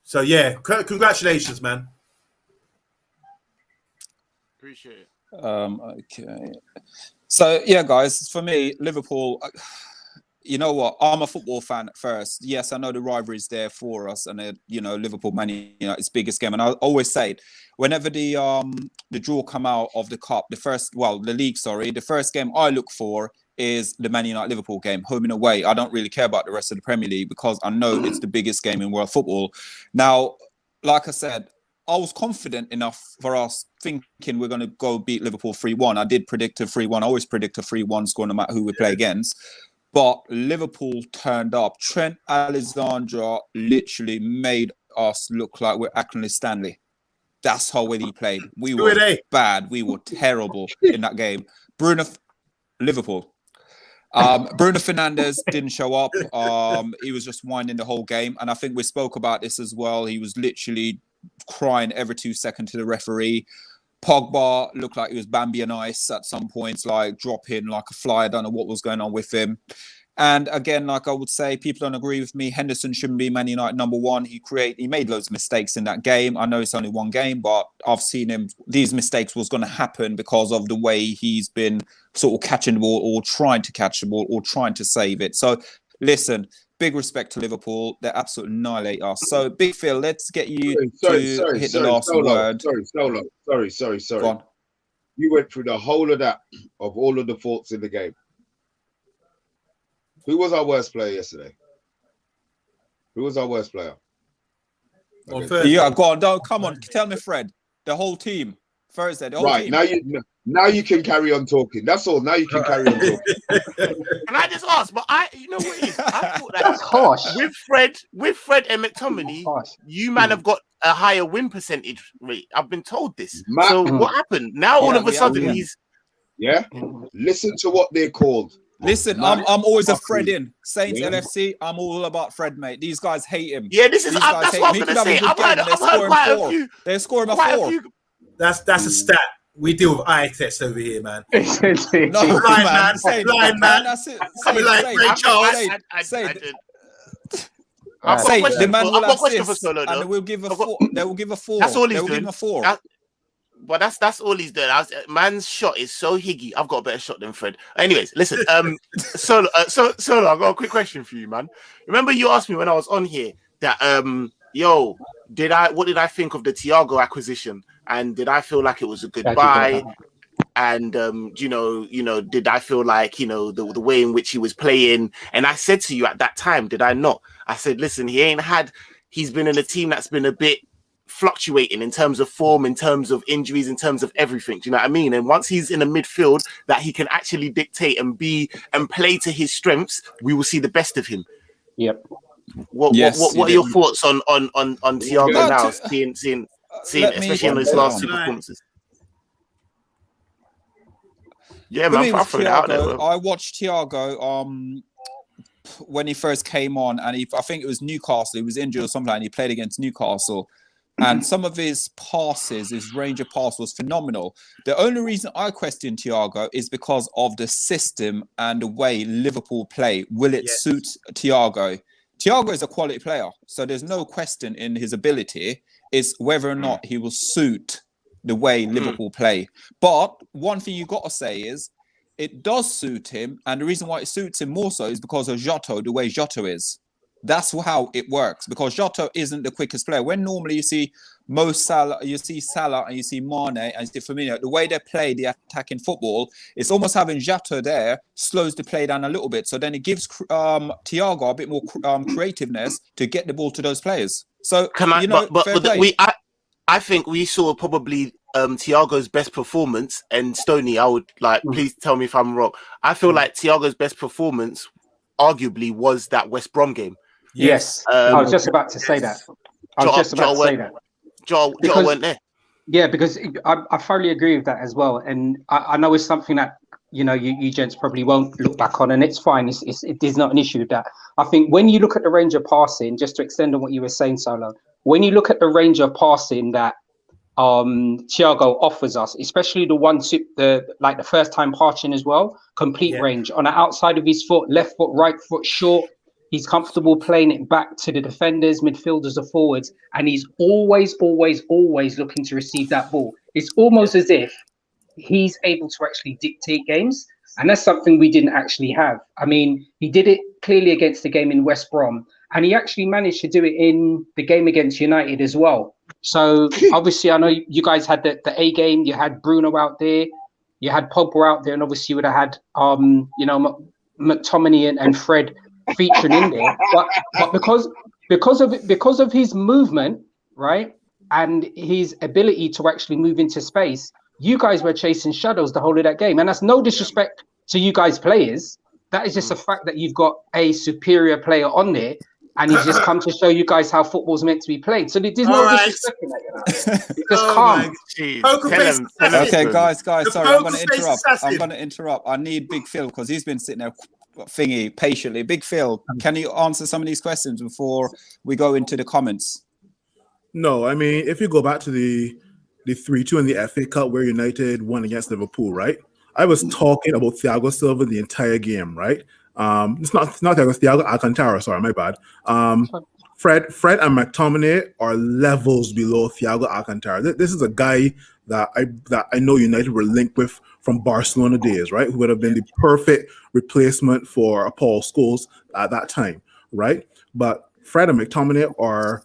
So yeah, congratulations, man. Appreciate it. Okay. So yeah, guys, for me, Liverpool. You know what? I'm a football fan at first. Yes, I know the rivalry is there for us, and Liverpool, Man United's biggest game. And I always say it, whenever the draw come out of the cup, the league, the first game I look for is the Man United Liverpool game, home and away. I don't really care about the rest of the Premier League because I know it's the biggest game in world football. Now, like I said, I was confident enough for us thinking we're going to go beat Liverpool 3-1. I did predict a 3-1. I always predict a 3-1 score no matter who we play against. But Liverpool turned up. Trent Alexander literally made us look like we're Ackley Stanley. That's how well he played. We were bad. We were terrible in that game. Liverpool. Bruno Fernandes didn't show up. He was just whining the whole game. And I think we spoke about this as well. He was literally crying every 2 seconds to the referee. Pogba looked like he was Bambi on ice at some points, like dropping like a fly. I don't know what was going on with him. And again, like I would say, people don't agree with me. Henderson shouldn't be Man United number one. He made loads of mistakes in that game. I know it's only one game, but I've seen him. These mistakes was going to happen because of the way he's been sort of catching the ball or trying to catch the ball or trying to save it. So listen, big respect to Liverpool. They absolutely annihilate us. So, Big Phil, let's get you Sorry, hit the last word. Sorry. Go on. You went through the whole of that, of all of the faults in the game. Who was our worst player yesterday? Who was our worst player? On Okay. Thursday. Yeah, go on. Don't, come on. Tell me, Fred. The whole team. Thursday, the whole Right, team. now you can carry on talking. That's all. Now you can carry on talking. Can I just ask? But you know what it is? I thought That's that harsh. with Fred and McTominay, Harsh. you man have got a higher win percentage rate. I've been told this. Matt- So what happened? Now all Yeah, of a we sudden have, yeah. he's Yeah? Listen to what they're called. Listen, Man, I'm always a Fred in. Saints Yeah. LFC, I'm all about Fred, mate. These guys hate him. yeah. This is These guys that's hate what him. I'm He gonna could have say. a I've good game heard and they're scoring quite a four. few. They're scoring a Quite a 4. few. That's a stat. We deal with eye tests over here, man. No, Blind man. man, Say it. blind man. That's it. I'll be like Ray Charles. Say it. did. Right. Say question the man for- will I've got a question for assist, Solo, and though. they will give a I've got- 4. They will give a 4. That's all he's They will doing. give him a 4. But that's all he's doing. Man's shot is so higgy. I've got a better shot than Fred. Anyways, listen. Solo, I've got a quick question for you, man. Remember you asked me when I was on here that what did I think of the Thiago acquisition? And did I feel like it was a good buy? And did I feel like the way in which he was playing? And I said to you at that time, did I not? I said, listen, he's been in a team that's been a bit fluctuating in terms of form, in terms of injuries, in terms of everything. Do you know what I mean? And once he's in a midfield that he can actually dictate and play to his strengths, we will see the best of him. Yep. What are your thoughts on Thiago No, now? Seeing especially in his last 2 performances. Yeah, man, I'll throw it out there. Bro. I watched Thiago when he first came on, and I think it was Newcastle. He was injured or something, and he played against Newcastle. And some of his passes, his range of pass was phenomenal. The only reason I question Thiago is because of the system and the way Liverpool play. Will it suit Thiago? Thiago is a quality player, so there's no question in his ability. It's whether or not he will suit the way Liverpool play. But one thing you got to say is it does suit him, and the reason why it suits him more so is because of Jota, the way Jota is. That's how it works, because Jota isn't the quickest player. When normally you see Salah, and you see Mane, and you see Firmino, the way they play the attacking football, it's almost having Jota there slows the play down a little bit. So then it gives Thiago a bit more creativeness to get the ball to those players. So I think we saw probably Thiago's best performance, and Stoney, I would please tell me if I'm wrong. I feel like Thiago's best performance arguably was that West Brom game. Yes. I was just about to say that. Joel weren't there. Yeah, because I thoroughly agree with that as well. And I know it's something that, you gents probably won't look back on, and it's fine. It is not an issue with that. I think when you look at the range of passing, just to extend on what you were saying, Solo, when you look at the range of passing that Thiago offers us, especially the first time passing as well, complete range on the outside of his foot, left foot, right foot, short. He's comfortable playing it back to the defenders, midfielders, or forwards, and he's always looking to receive that ball. It's almost as if he's able to actually dictate games, and that's something we didn't actually have. I mean, he did it clearly against the game in West Brom, and he actually managed to do it in the game against United as well. So obviously, I know you guys had the A game. You had Bruno out there, you had Pogba out there, and obviously you would have had McTominay and Fred featuring in there. But because of his movement, right, and his ability to actually move into space, you guys were chasing shadows the whole of that game. And that's no disrespect to you guys players. That is just a fact that you've got a superior player on there, and he's just come to show you guys how football's meant to be played. So there's no disrespect in that. Just calm. Okay, guys, sorry, I'm going to interrupt. I need Big Phil because he's been sitting there patiently. Big Phil, can you answer some of these questions before we go into the comments? No, I mean, if you go back to the 3-2 in the FA Cup where United won against Liverpool, right? I was talking about Thiago Silva the entire game, right? It's not Thiago Alcantara, sorry, my bad. Fred and McTominay are levels below Thiago Alcantara. This is a guy that I know United were linked with from Barcelona days, right? Who would have been the perfect replacement for Paul Scholes at that time. right? But Fred and McTominay are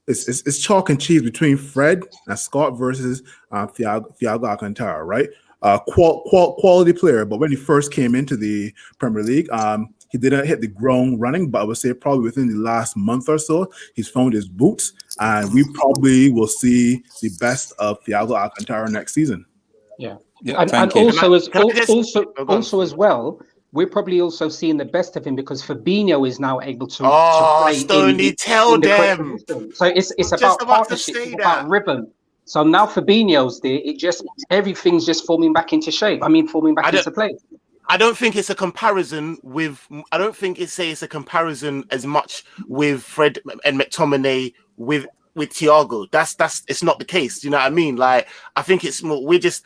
it's chalk and cheese between Fred and Scott versus Thiago Alcantara, right? Quality player, but when he first came into the Premier League, he didn't hit the ground running. But I would say probably within the last month or so, he's found his boots, and we probably will see the best of Thiago Alcantara next season. Yeah, Yeah, and thank you. also as Can I just- also as well, we're probably also seeing the best of him because Fabinho is now able to Oh, play Stoney, tell in the correct them. position. So it's Just about about to partnerships, say it's about that. rhythm. So now Fabinho's there, everything's just forming back into shape. Forming back into place. I don't think it's a comparison with. I don't think it's a comparison as much with Fred and McTominay with Thiago. That's it's not the case. You know what I mean? Like I think it's more. We're just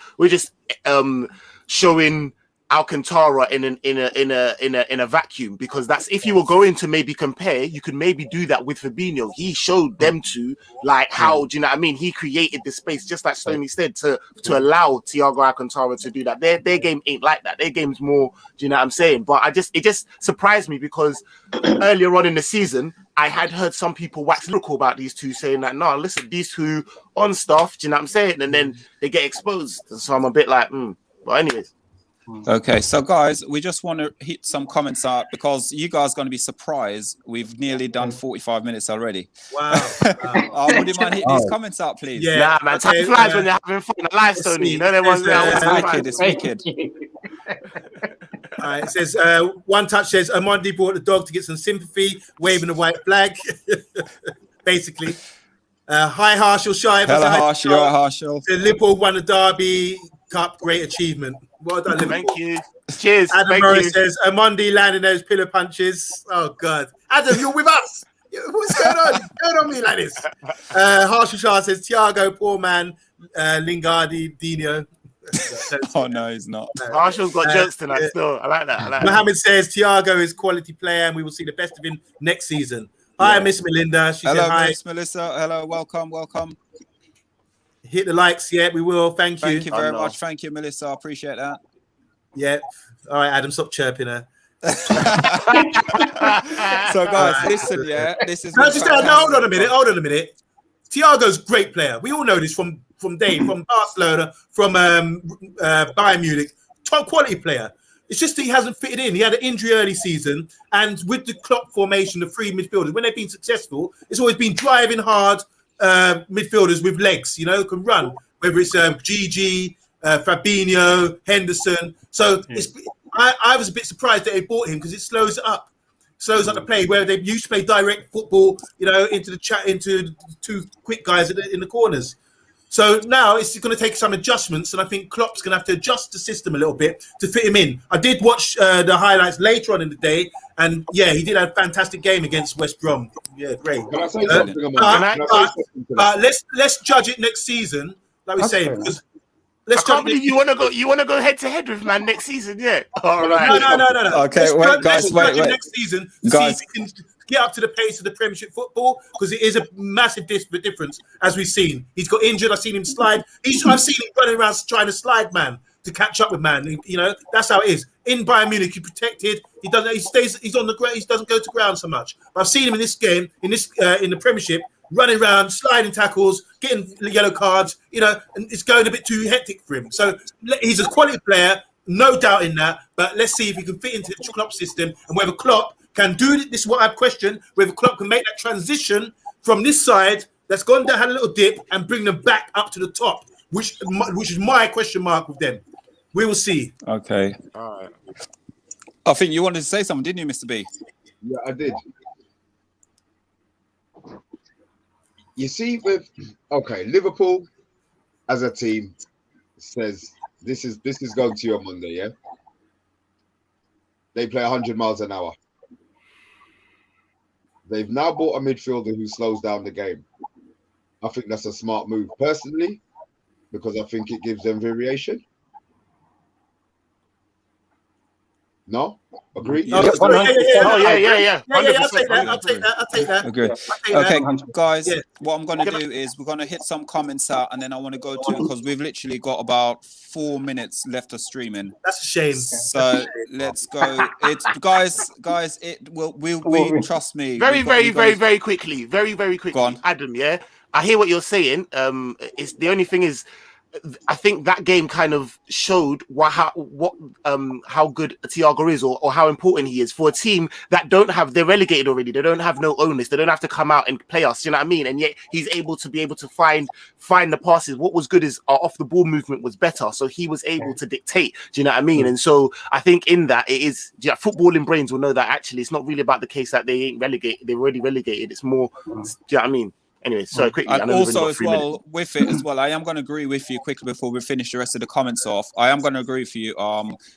showing Alcantara in a vacuum, because that's, if you were going to maybe compare, you could maybe do that with Fabinho. He showed them to, like, how, do you know what I mean? He created the space, just like Stoney said, to allow Thiago Alcantara to do that. Their game ain't like that. Their game's more, do you know what I'm saying? But it just surprised me, because earlier on in the season, I had heard some people wax lyrical about these two, saying that, no, listen, these two on stuff, do you know what I'm saying? And then they get exposed. So I'm a bit like, But anyways. Okay, so guys, we just want to hit some comments out because you guys are going to be surprised. We've nearly done 45 minutes already. Wow. Would you mind hitting these comments out, please? Yeah. Nah, man, time flies when you're having fun. A live, Stoney. You know them ones that It's wicked. All right, it says one touch says Amondi brought the dog to get some sympathy, waving the white flag. Basically. Hi, Harshal Shive. Hello, Harshal. You're right, Harshal. Liverpool won the Derby Cup. Great achievement. Well done, Liverpool. Thank you. Cheers. Adam Thank Morris you. says Amondi landing those pillar punches. Oh, God. Adam, you're with us. What's going on? Don't on me like this. Harshal Shah says Thiago, poor man, Lingardi, Dino. Oh, no, he's not. Harshal's got jokes tonight still. I like that. Mohammed says Thiago is quality player and we will see the best of him next season. Hi, Miss Melinda. She Hello, said hi. Miss Melissa. Hello, welcome. Hit the likes. Yeah, we will. Thank you. Thank you very much. Thank you, Melissa. I appreciate that. Yeah. All right, Adam, stop chirping her. So, guys, listen, this is. Hold on a minute. Thiago's a great player. We all know this from Barcelona, from Bayern Munich. Top quality player. It's just that he hasn't fitted in. He had an injury early season, and with the Klopp formation, the three midfielders, when they've been successful, it's always been driving hard midfielders with legs, can run, whether it's Gigi, Fabinho, Henderson. So I was a bit surprised that they bought him because it slows it up. Slows up the play where they used to play direct football, into the two quick guys in the corners. So now it's going to take some adjustments, and I think Klopp's going to have to adjust the system a little bit to fit him in. I did watch the highlights later on in the day, and he did have a fantastic game against West Brom. Yeah, great. Can I say something? Let's judge it next season, like we say, because I can't believe you want to go head to head with man next season. Yeah. All right. No. Okay, let's judge it next season to Guys. see if he can get up to the pace of the Premiership football, because it is a massive difference, as we've seen. He's got injured. I've seen him slide. I've seen him running around trying to slide, man, to catch up with man. That's how it is. In Bayern Munich, he's protected. He doesn't. He stays. He's on the ground. He doesn't go to ground so much. But I've seen him in this game, in the Premiership, running around, sliding tackles, getting yellow cards. And it's going a bit too hectic for him. So he's a quality player, no doubt in that. But let's see if he can fit into the Klopp system, and whether Klopp can do it. This is what I've questioned, whether Klopp can make that transition from this side that's gone down, had a little dip, and bring them back up to the top, which is my question mark with them. We will see. Okay. All right. I think you wanted to say something, didn't you, Mr. B? Yeah, I did. You see, Liverpool as a team says this is going to you on Monday, yeah? They play 100 miles an hour. They've now bought a midfielder who slows down the game. I think that's a smart move, personally, because I think it gives them variation. No? Agree? Oh, Yeah, sorry, 100%. Oh yeah. yeah. I'll 100%, take that. 100%. I'll take that. Okay. I'll take Okay, that. guys, Yeah. what I'm going to Can I- do is we're going to hit some comments out, and then I want to go to, because we've literally got about 4 minutes left of streaming. That's a shame. So let's go. It's guys. It will. We trust me. Very quickly. Very Go quickly. on. Adam, yeah. I hear what you're saying. It's the only thing is, I think that game kind of showed how good Thiago is, or how important he is for a team that they're relegated already. They don't have no owners. They don't have to come out and play us. You know what I mean? And yet he's able to find the passes. What was good is our off the ball movement was better, so he was able to dictate. Do you know what I mean? And so I think in that it is, footballing brains will know that actually it's not really about the case that they ain't relegated. They're already relegated. It's more. Do you know what I mean? Anyway, so quickly. And also as well with it as well, I am going to agree with you quickly before we finish the rest of the comments off. I am going to agree with you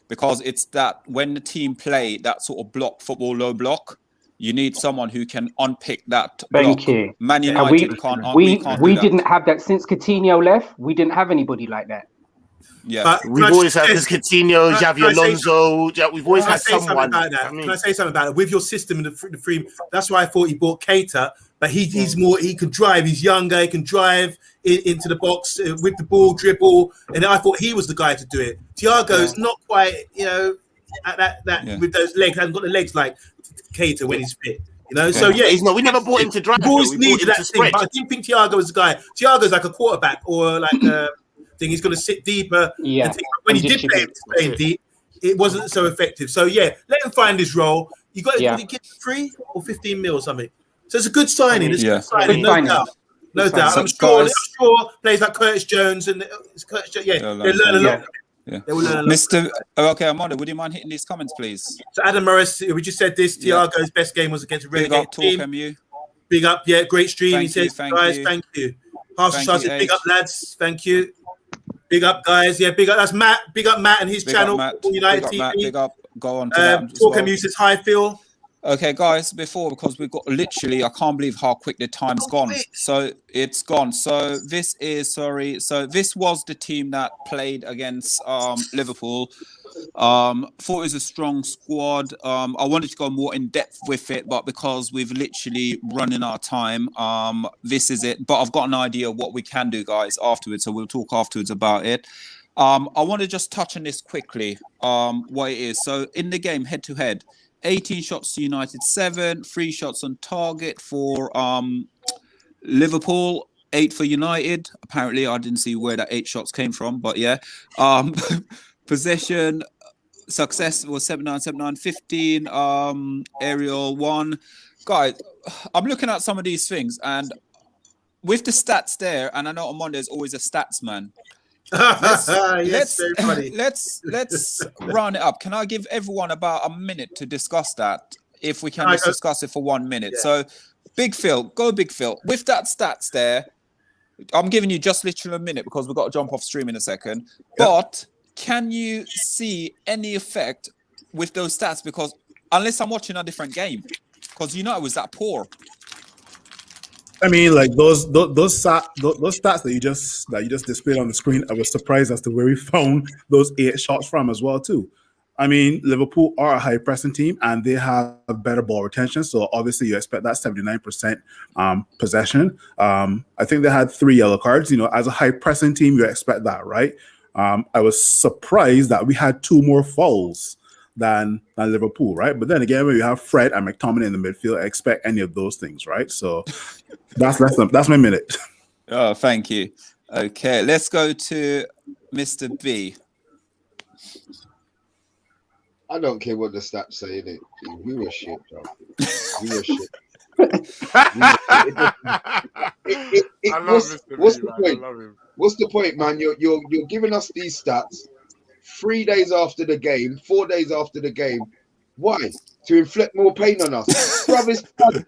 because it's that when the team play that sort of block football, low block, you need someone who can unpick that block. Thank you. Man And United can't. we can't we do that. didn't have that since Coutinho left. We didn't have anybody like that. Yeah, But we've always had this Coutinho, Can I Xavi say Alonso. We've always had someone. About that? Can I say something about it? With your system in the free, that's why I thought he bought Keita. But he's more. He can drive. He's younger. He can drive into the box with the ball, dribble. And I thought he was the guy to do it. Thiago's not quite, at that with those legs. Hasn't got the legs like Keita when he's fit. So he's not. We never bought him to drive. We always needed that thing. But I didn't think Thiago was the guy. Thiago's like a quarterback or like a thing. He's going to sit deeper. Yeah. When he did play deep, it wasn't so effective. So let him find his role. You got to get 3 or 15 mil or something. So it's a good signing. It's a good signing, no doubt. I'm sure players like Curtis Jones and Curtis Jones, they learn a lot. Yeah. They will learn a lot. Mr. Okay, Armando, would you mind hitting these comments, please? So Adam Morris, we just said this. Thiago's best game was against a relegated team. Talk MU. Big up, great stream. He says, guys, thank you. Harsha says, big up, lads. Thank you. Big up, guys. Yeah, big up. That's Matt. Big up, Matt and his channel. United TV. Big up. Go on to that. Talk MU says, hi, Phil. Okay, guys, because we've got literally, I can't believe how quick the time's gone. So it's gone. So this was the team that played against Liverpool. Thought it was a strong squad. I wanted to go more in depth with it, but because we've literally running out of time, this is it. But I've got an idea of what we can do, guys, afterwards. So we'll talk afterwards about it. I want to just touch on this quickly, what it is. So in the game, head to head, 18 shots to United, 7, 3 shots on target for Liverpool, 8 for United. Apparently, I didn't see where that 8 shots came from, but yeah. Possession success was 79, 15. Aerial 1. Guys, I'm looking at some of these things, and with the stats there, and I know Armando is always a stats man. Let's round it up. Can I give everyone about a minute to discuss that? If we can just discuss it for 1 minute. Yeah. So, Big Phil, go Big Phil. With that stats there, I'm giving you just literally a minute because we've got to jump off stream in a second. Yep. But can you see any effect with those stats? Because unless I'm watching a different game, because it was that poor. I mean, like those stats that you just displayed on the screen. I was surprised as to where we found those 8 shots from as well too. I mean, Liverpool are a high pressing team and they have better ball retention. So obviously you expect that 79% possession. I think they had 3 yellow cards. As a high pressing team, you expect that, right? I was surprised that we had 2 more fouls than Liverpool, right? But then again, when you have Fred and McTominay in the midfield, I expect any of those things, right? So that's my minute. Oh, thank you. Okay, let's go to Mr. B. I don't care what the stats say, innit? We were shit, bro. We were shit. What's the point? What's the point, man? You're giving us these stats 3 days after the game, 4 days after the game. Why? To inflict more pain on us. Bruv, it's done.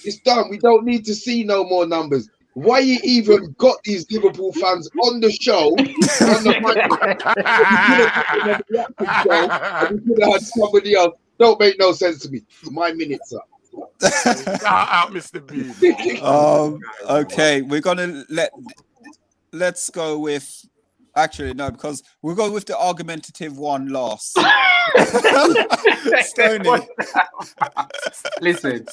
It's done. We don't need to see no more numbers. Why you even got these Liverpool fans on the show? We could have had somebody else. Don't make no sense to me. My minute's up. Out, Mr. B. Okay, we're gonna let's go with. Actually, no, because we'll go with the argumentative one last. Stoney. Listen,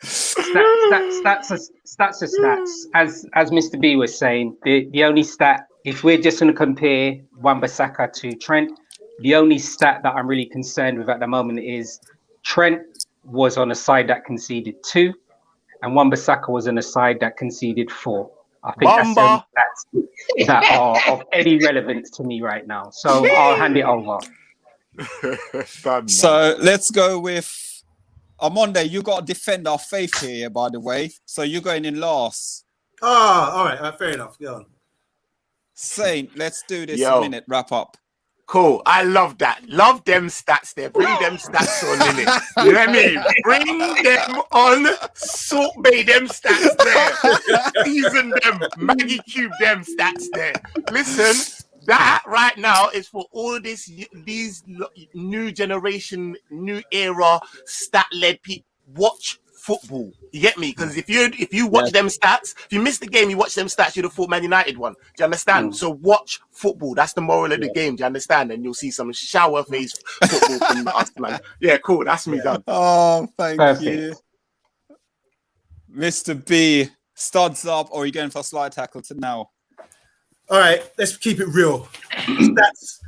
stats are stats. As Mr. B was saying, the only stat, if we're just going to compare Wan-Bissaka to Trent, the only stat that I'm really concerned with at the moment is Trent was on a side that conceded 2, and Wan-Bissaka was on a side that conceded 4. I think that's the only stats that are of any relevance to me right now. So I'll hand it over. So let's go with Monday. You got to defend our faith here, by the way. So you're going in last. All right, fair enough. Go on. Saint, let's do this in a minute. Wrap up. Cool. I love that. Love them stats there. Bring them stats on, innit? You know what I mean? Bring them on. Salt Bay them stats there. Season them. Maggie Cube them stats there. Listen, that right now is for all these new generation, new era stat-led people. Watch football. You get me? Because if you watch them stats, if you miss the game, you watch them stats, you'd have thought Man United won. Do you understand? So watch football. That's the moral of the game. Do you understand? And you'll see some shower face football from us, man. Yeah, cool. That's me done. Oh, thank you. Mr. B, studs up, or are you going for a slide tackle to now? All right, let's keep it real.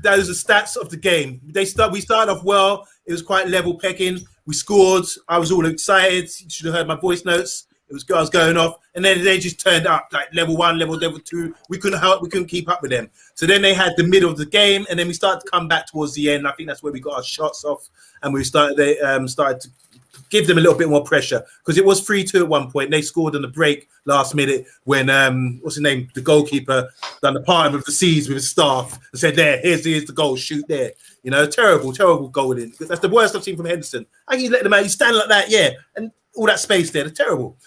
Those are stats of the game. We started off well. It was quite level pecking. We scored. I was all excited. You should have heard my voice notes. I was going off, and then they just turned up like level 1, level 2. We couldn't keep up with them. So then they had the middle of the game, and then we started to come back towards the end. I think that's where we got our shots off, and we started to give them a little bit more pressure because it was 3-2 at one point. They scored on the break last minute when what's his name, the goalkeeper, done the parting of the seas with his staff and said, here's the goal, shoot there. You know, terrible goal in. That's the worst I've seen from Henderson. How can you let them out? You stand like that, and all that space there. They're terrible.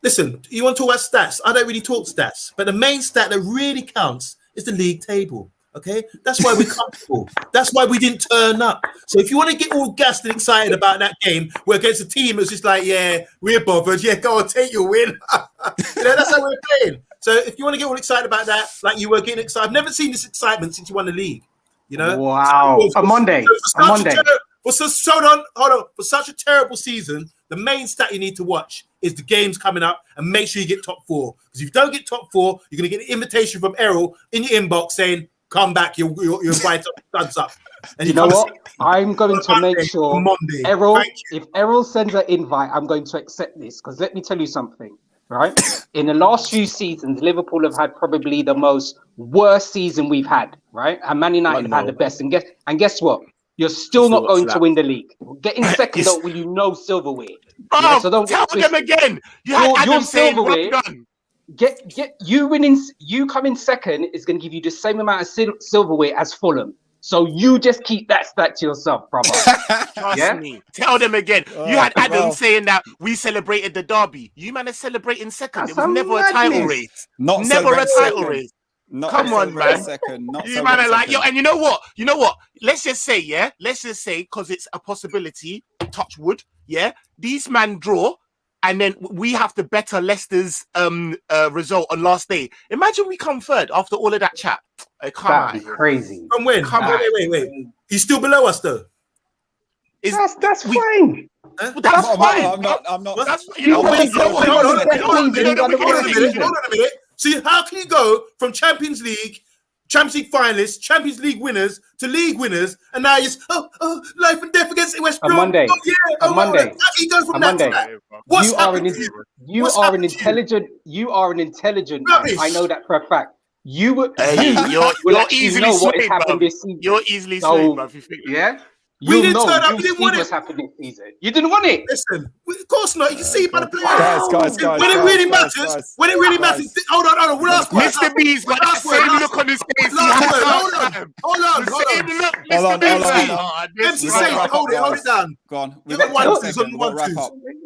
Listen, you want to talk about stats? I don't really talk stats, but the main stat that really counts is the league table. Okay, that's why we're comfortable. That's why we didn't turn up. So if you want to get all gassed and excited about that game, we're against a team that's just like, we're bothered. Yeah, go on, take your win. That's how we're playing. So if you want to get all excited about that, like you were getting excited, I've never seen this excitement since you won the league. You know? Wow. So, on Monday. For such a terrible season, the main stat you need to watch is the games coming up and make sure you get top 4. Because if you don't get top 4, you're going to get an invitation from Errol in your inbox saying, come back, you're right up, thumbs up. And you know what? I'm going to make sure Errol, if Errol sends an invite, I'm going to accept this. Because let me tell you something, right? In the last few seasons, Liverpool have had probably the most worst season we've had, right? And Man United have had the best. And guess what? You're still not going to win the league. Getting second, don't will you know silverware. So don't tell them again. You had Adam saying well done. Get you winning. You coming second is going to give you the same amount of silverware as Fulham. So you just keep that stat to yourself, brother. Trust me. Tell them again. You had Adam saying that we celebrated the derby. You man are celebrating second. It was never a title race. Never a title race. Come on, man. You man are like, and you know what? Let's just say, because it's a possibility, touch wood, these man draw, and then we have to better Leicester's result on last day. Imagine we come third after all of that chat. That'd be crazy. From when? Wait. He's still below us, though. That's fine. That's fine. I'm not. That's, hold on a minute. See, how can you go from Champions League finalists, Champions League winners to league winners, and now you're life and death against West Brom? Monday. How can you go from that to that? What's happening to you? You are an intelligent man. I know that for a fact. You're easily swayed, bro. You're easily swayed, bro. We didn't turn up. We didn't want it. What's happened this season? You didn't want it. Listen, of course not. You can see by the players. Guys. When it really matters. Hold on. Last word. Mr. B's got that same look on his face. Hold on. MC Saint, hold it down. Go on. Give it 1 2 1 2.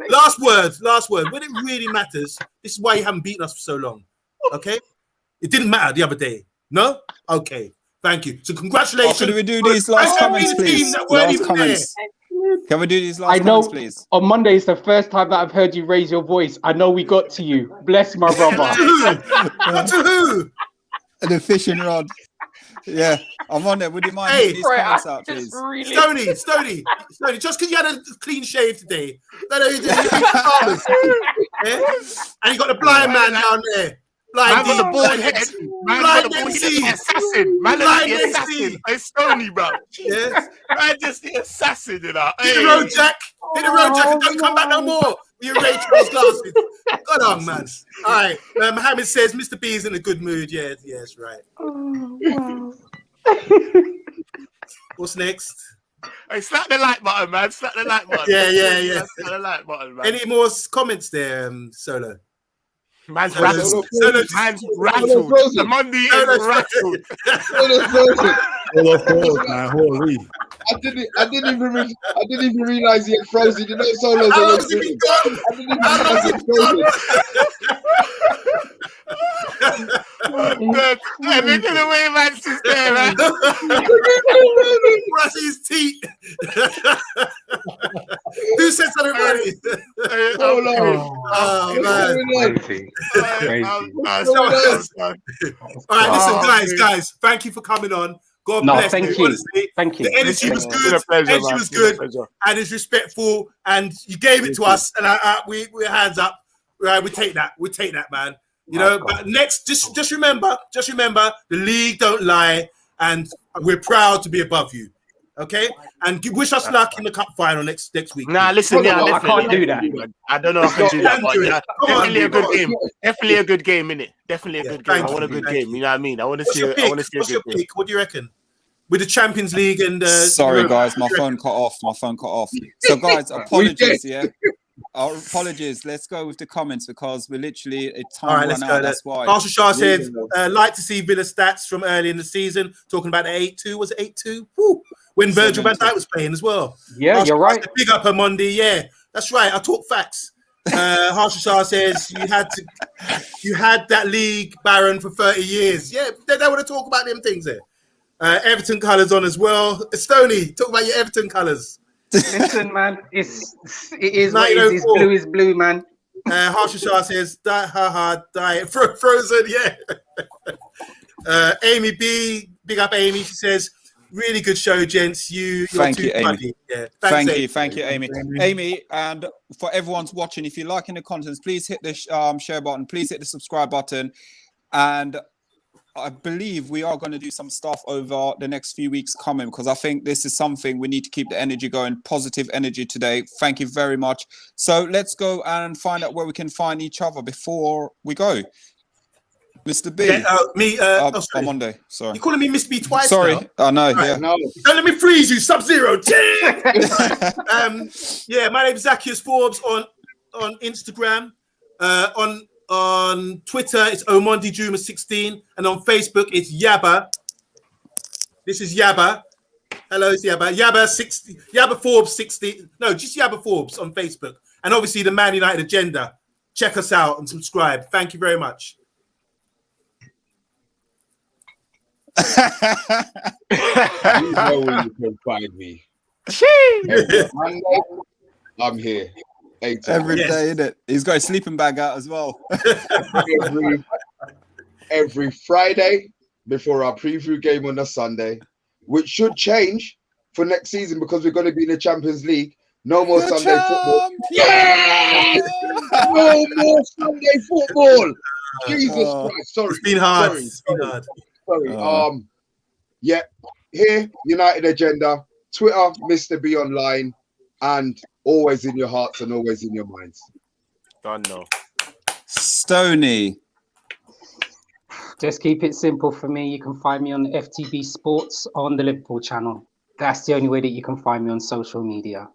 Last word. When it really matters, this is why you haven't beaten us for so long. Okay? It didn't matter the other day. No? Okay. Thank you. So congratulations. Can we do these last comments, please? Can we do these last comments, please? On Monday is the first time that I've heard you raise your voice. I know we got to you. Bless my brother. To who? The fishing rod. Yeah, I'm on there. Would you mind Hey, hitting these comments out, please? Stoney, just because you had a clean shave today, you farmers, yeah? And you got the blind man down there. Man got the bald Blind head. MC. Man Blind got the bald MC. head. Assassin. Man Blind is the assassin. MC. It's Stony, bro. Yes. Man just the assassin, you know. Hit the road, Jack. Hit the road, Jack, and don't come back no more. Your Ray Charles glasses. Go on, man. All right. Mohammed says Mr. B is in a good mood. Yes, right. What's next? Hey, slap the like button, man. Slap the like button. Yeah. Slap the like button, man. Any more comments there, Solo? Man's Solo- rattled. Solo- Man's rattled. The Monday is rattled. Full of holes, man. Holy. I didn't even realize he had frozen. You know, Solo's How always long's he doing. been gone? I didn't even realize he had frozen. Hey, look at the way man's just there, man. Brushing his teeth. Who said something funny? Oh, man. Crazy. All right, listen, guys, thank you for coming on. God bless thank you. you. Honestly, Thank you. the energy was good. It's a pleasure, Energy man. was It's a good, pleasure. and it's respectful. And you gave it to us, and we're hands up. Right, we take that. We take that, man. You know. But next, just remember, the league don't lie, and we're proud to be above you. Okay, and wish us luck in the cup final next week. Nah, listen, yeah, I can't do that. I don't know if I can do that, but yeah, Come on, definitely a good come on. game. Definitely a good game, innit? Definitely a good game. thank I want a you, good thank game. you. You know what I mean? I want to What's see. your I want to pick? see a What's your good game. pick? What do you reckon? With the Champions League and Sorry, Europa, guys, my what do you phone cut off. So, guys, apologies. Yeah, our apologies. Let's go with the comments because we're literally All right, time let's run go. out. That's why. Marshall Shah says, like to see Villa stats from early in the season, talking about the 8-2. Was it 8-2? Woo. When Virgil van Dijk was playing as well. Yeah, Marshall you're Shah right. said, big up her Monday. Yeah, that's right. I talk facts. Harsha Shah says you had that league, Baron, for 30 years. Yeah, they don't want to talk about them things there. Everton colours on as well. Stoney, talk about your Everton colours. Listen, man, it is what it is. 1904. Blue is blue, man. Harsha Shah says, diet, frozen, yeah. Amy B, big up Amy. She says, really good show, gents. You're Thank too you, Amy. funny. Yeah. Thanks, Thank you, Amy. Amy, and for everyone's watching, if you're liking the contents, please hit the share button. Please hit the subscribe button. And I believe we are going to do some stuff over the next few weeks coming because I think this is something we need to keep the energy going, positive energy today. Thank you very much. So let's go and find out where we can find each other before we go. Mr. B. Yeah, I'm Monday. Sorry. You're calling me Mr. B twice Sorry. now? I know. Right. Yeah. No, Don't let me freeze you, Sub-Zero. Yeah, my name is Zacchaeus Forbes on Instagram. On Twitter, it's Omondi Juma 16, and on Facebook, it's Yabba. This is Yabba. Hello, it's Yabba. Yabba Forbes 60. No, just Yabba Forbes on Facebook, and obviously the Man United Agenda. Check us out and subscribe. Thank you very much. you know where you can find me. Monday, I'm here. Every Yes. day, innit? He's got a sleeping bag out as well. every Friday before our preview game on a Sunday, which should change for next season because we're going to be in the Champions League. No more Sunday football. Yeah! No more Sunday football. Jesus Christ. Sorry. It's been hard. Sorry. It's been hard. Sorry. Yeah. Here, United Agenda, Twitter, Mr. B Online, and always in your hearts and always in your minds. Don't know. Stoney. Just keep it simple for me. You can find me on FTB Sports on the Liverpool channel. That's the only way that you can find me on social media.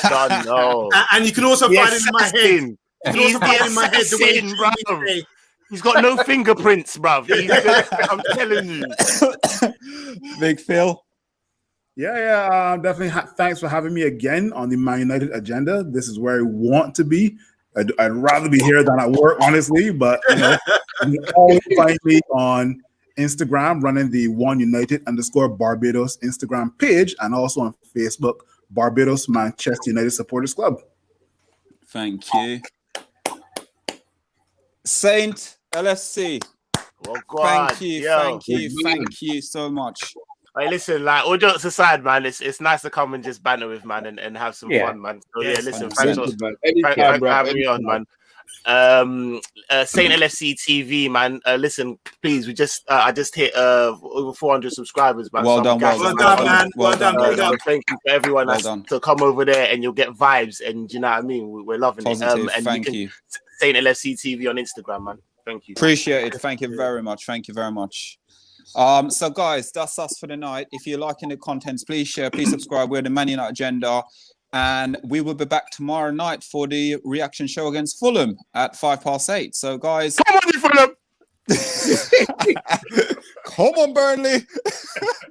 Don't know. And you can also find it in my head. You can He's also find it in my head the way assassin, you bro. say. He's got no fingerprints, bruv. I'm telling you. Big Phil. Yeah. Definitely. Thanks for having me again on the Man United Agenda. This is where I want to be. I'd rather be here than at work, honestly. But you know, you can always find me on Instagram, running the @1United_Barbados Instagram page, and also on Facebook, Barbados Manchester United Supporters Club. Thank you. Saint LSC. Well, God, Thank you, yo. thank you so much. Hey, listen, like all jokes aside, man, it's nice to come and just banter with man and have some fun, man. So Yes, yeah, listen, 100%. thanks Anytime, for bruv, having me on, anytime. man. Saint LFC TV, man. Listen, please, we just I just hit over 400 subscribers, man. Well So I'm done, gassed, Well done, man. Well done. Big up. Thank you for everyone Well that's done. to come over there, and you'll get vibes, and you know what I mean. We're loving Positive. it. And Thank you you. can Saint LFC TV on Instagram, man. Thank you. Appreciate it. Thank you very much. Thank you very much. So guys, that's us for the night. If you're liking the contents, please share, please subscribe. We're the Man United Agenda, and we will be back tomorrow night for the reaction show against Fulham at 8:05. So guys, Come on, Fulham. come on, Burnley.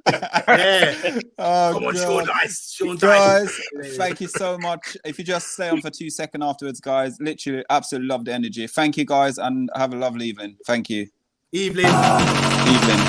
Yeah. Oh, Come on, God. Sean Dyche. Guys, thank you so much. If you just stay on for 2 seconds afterwards, guys, literally absolutely love the energy. Thank you, guys, and have a lovely evening. Thank you. Evening. Evening.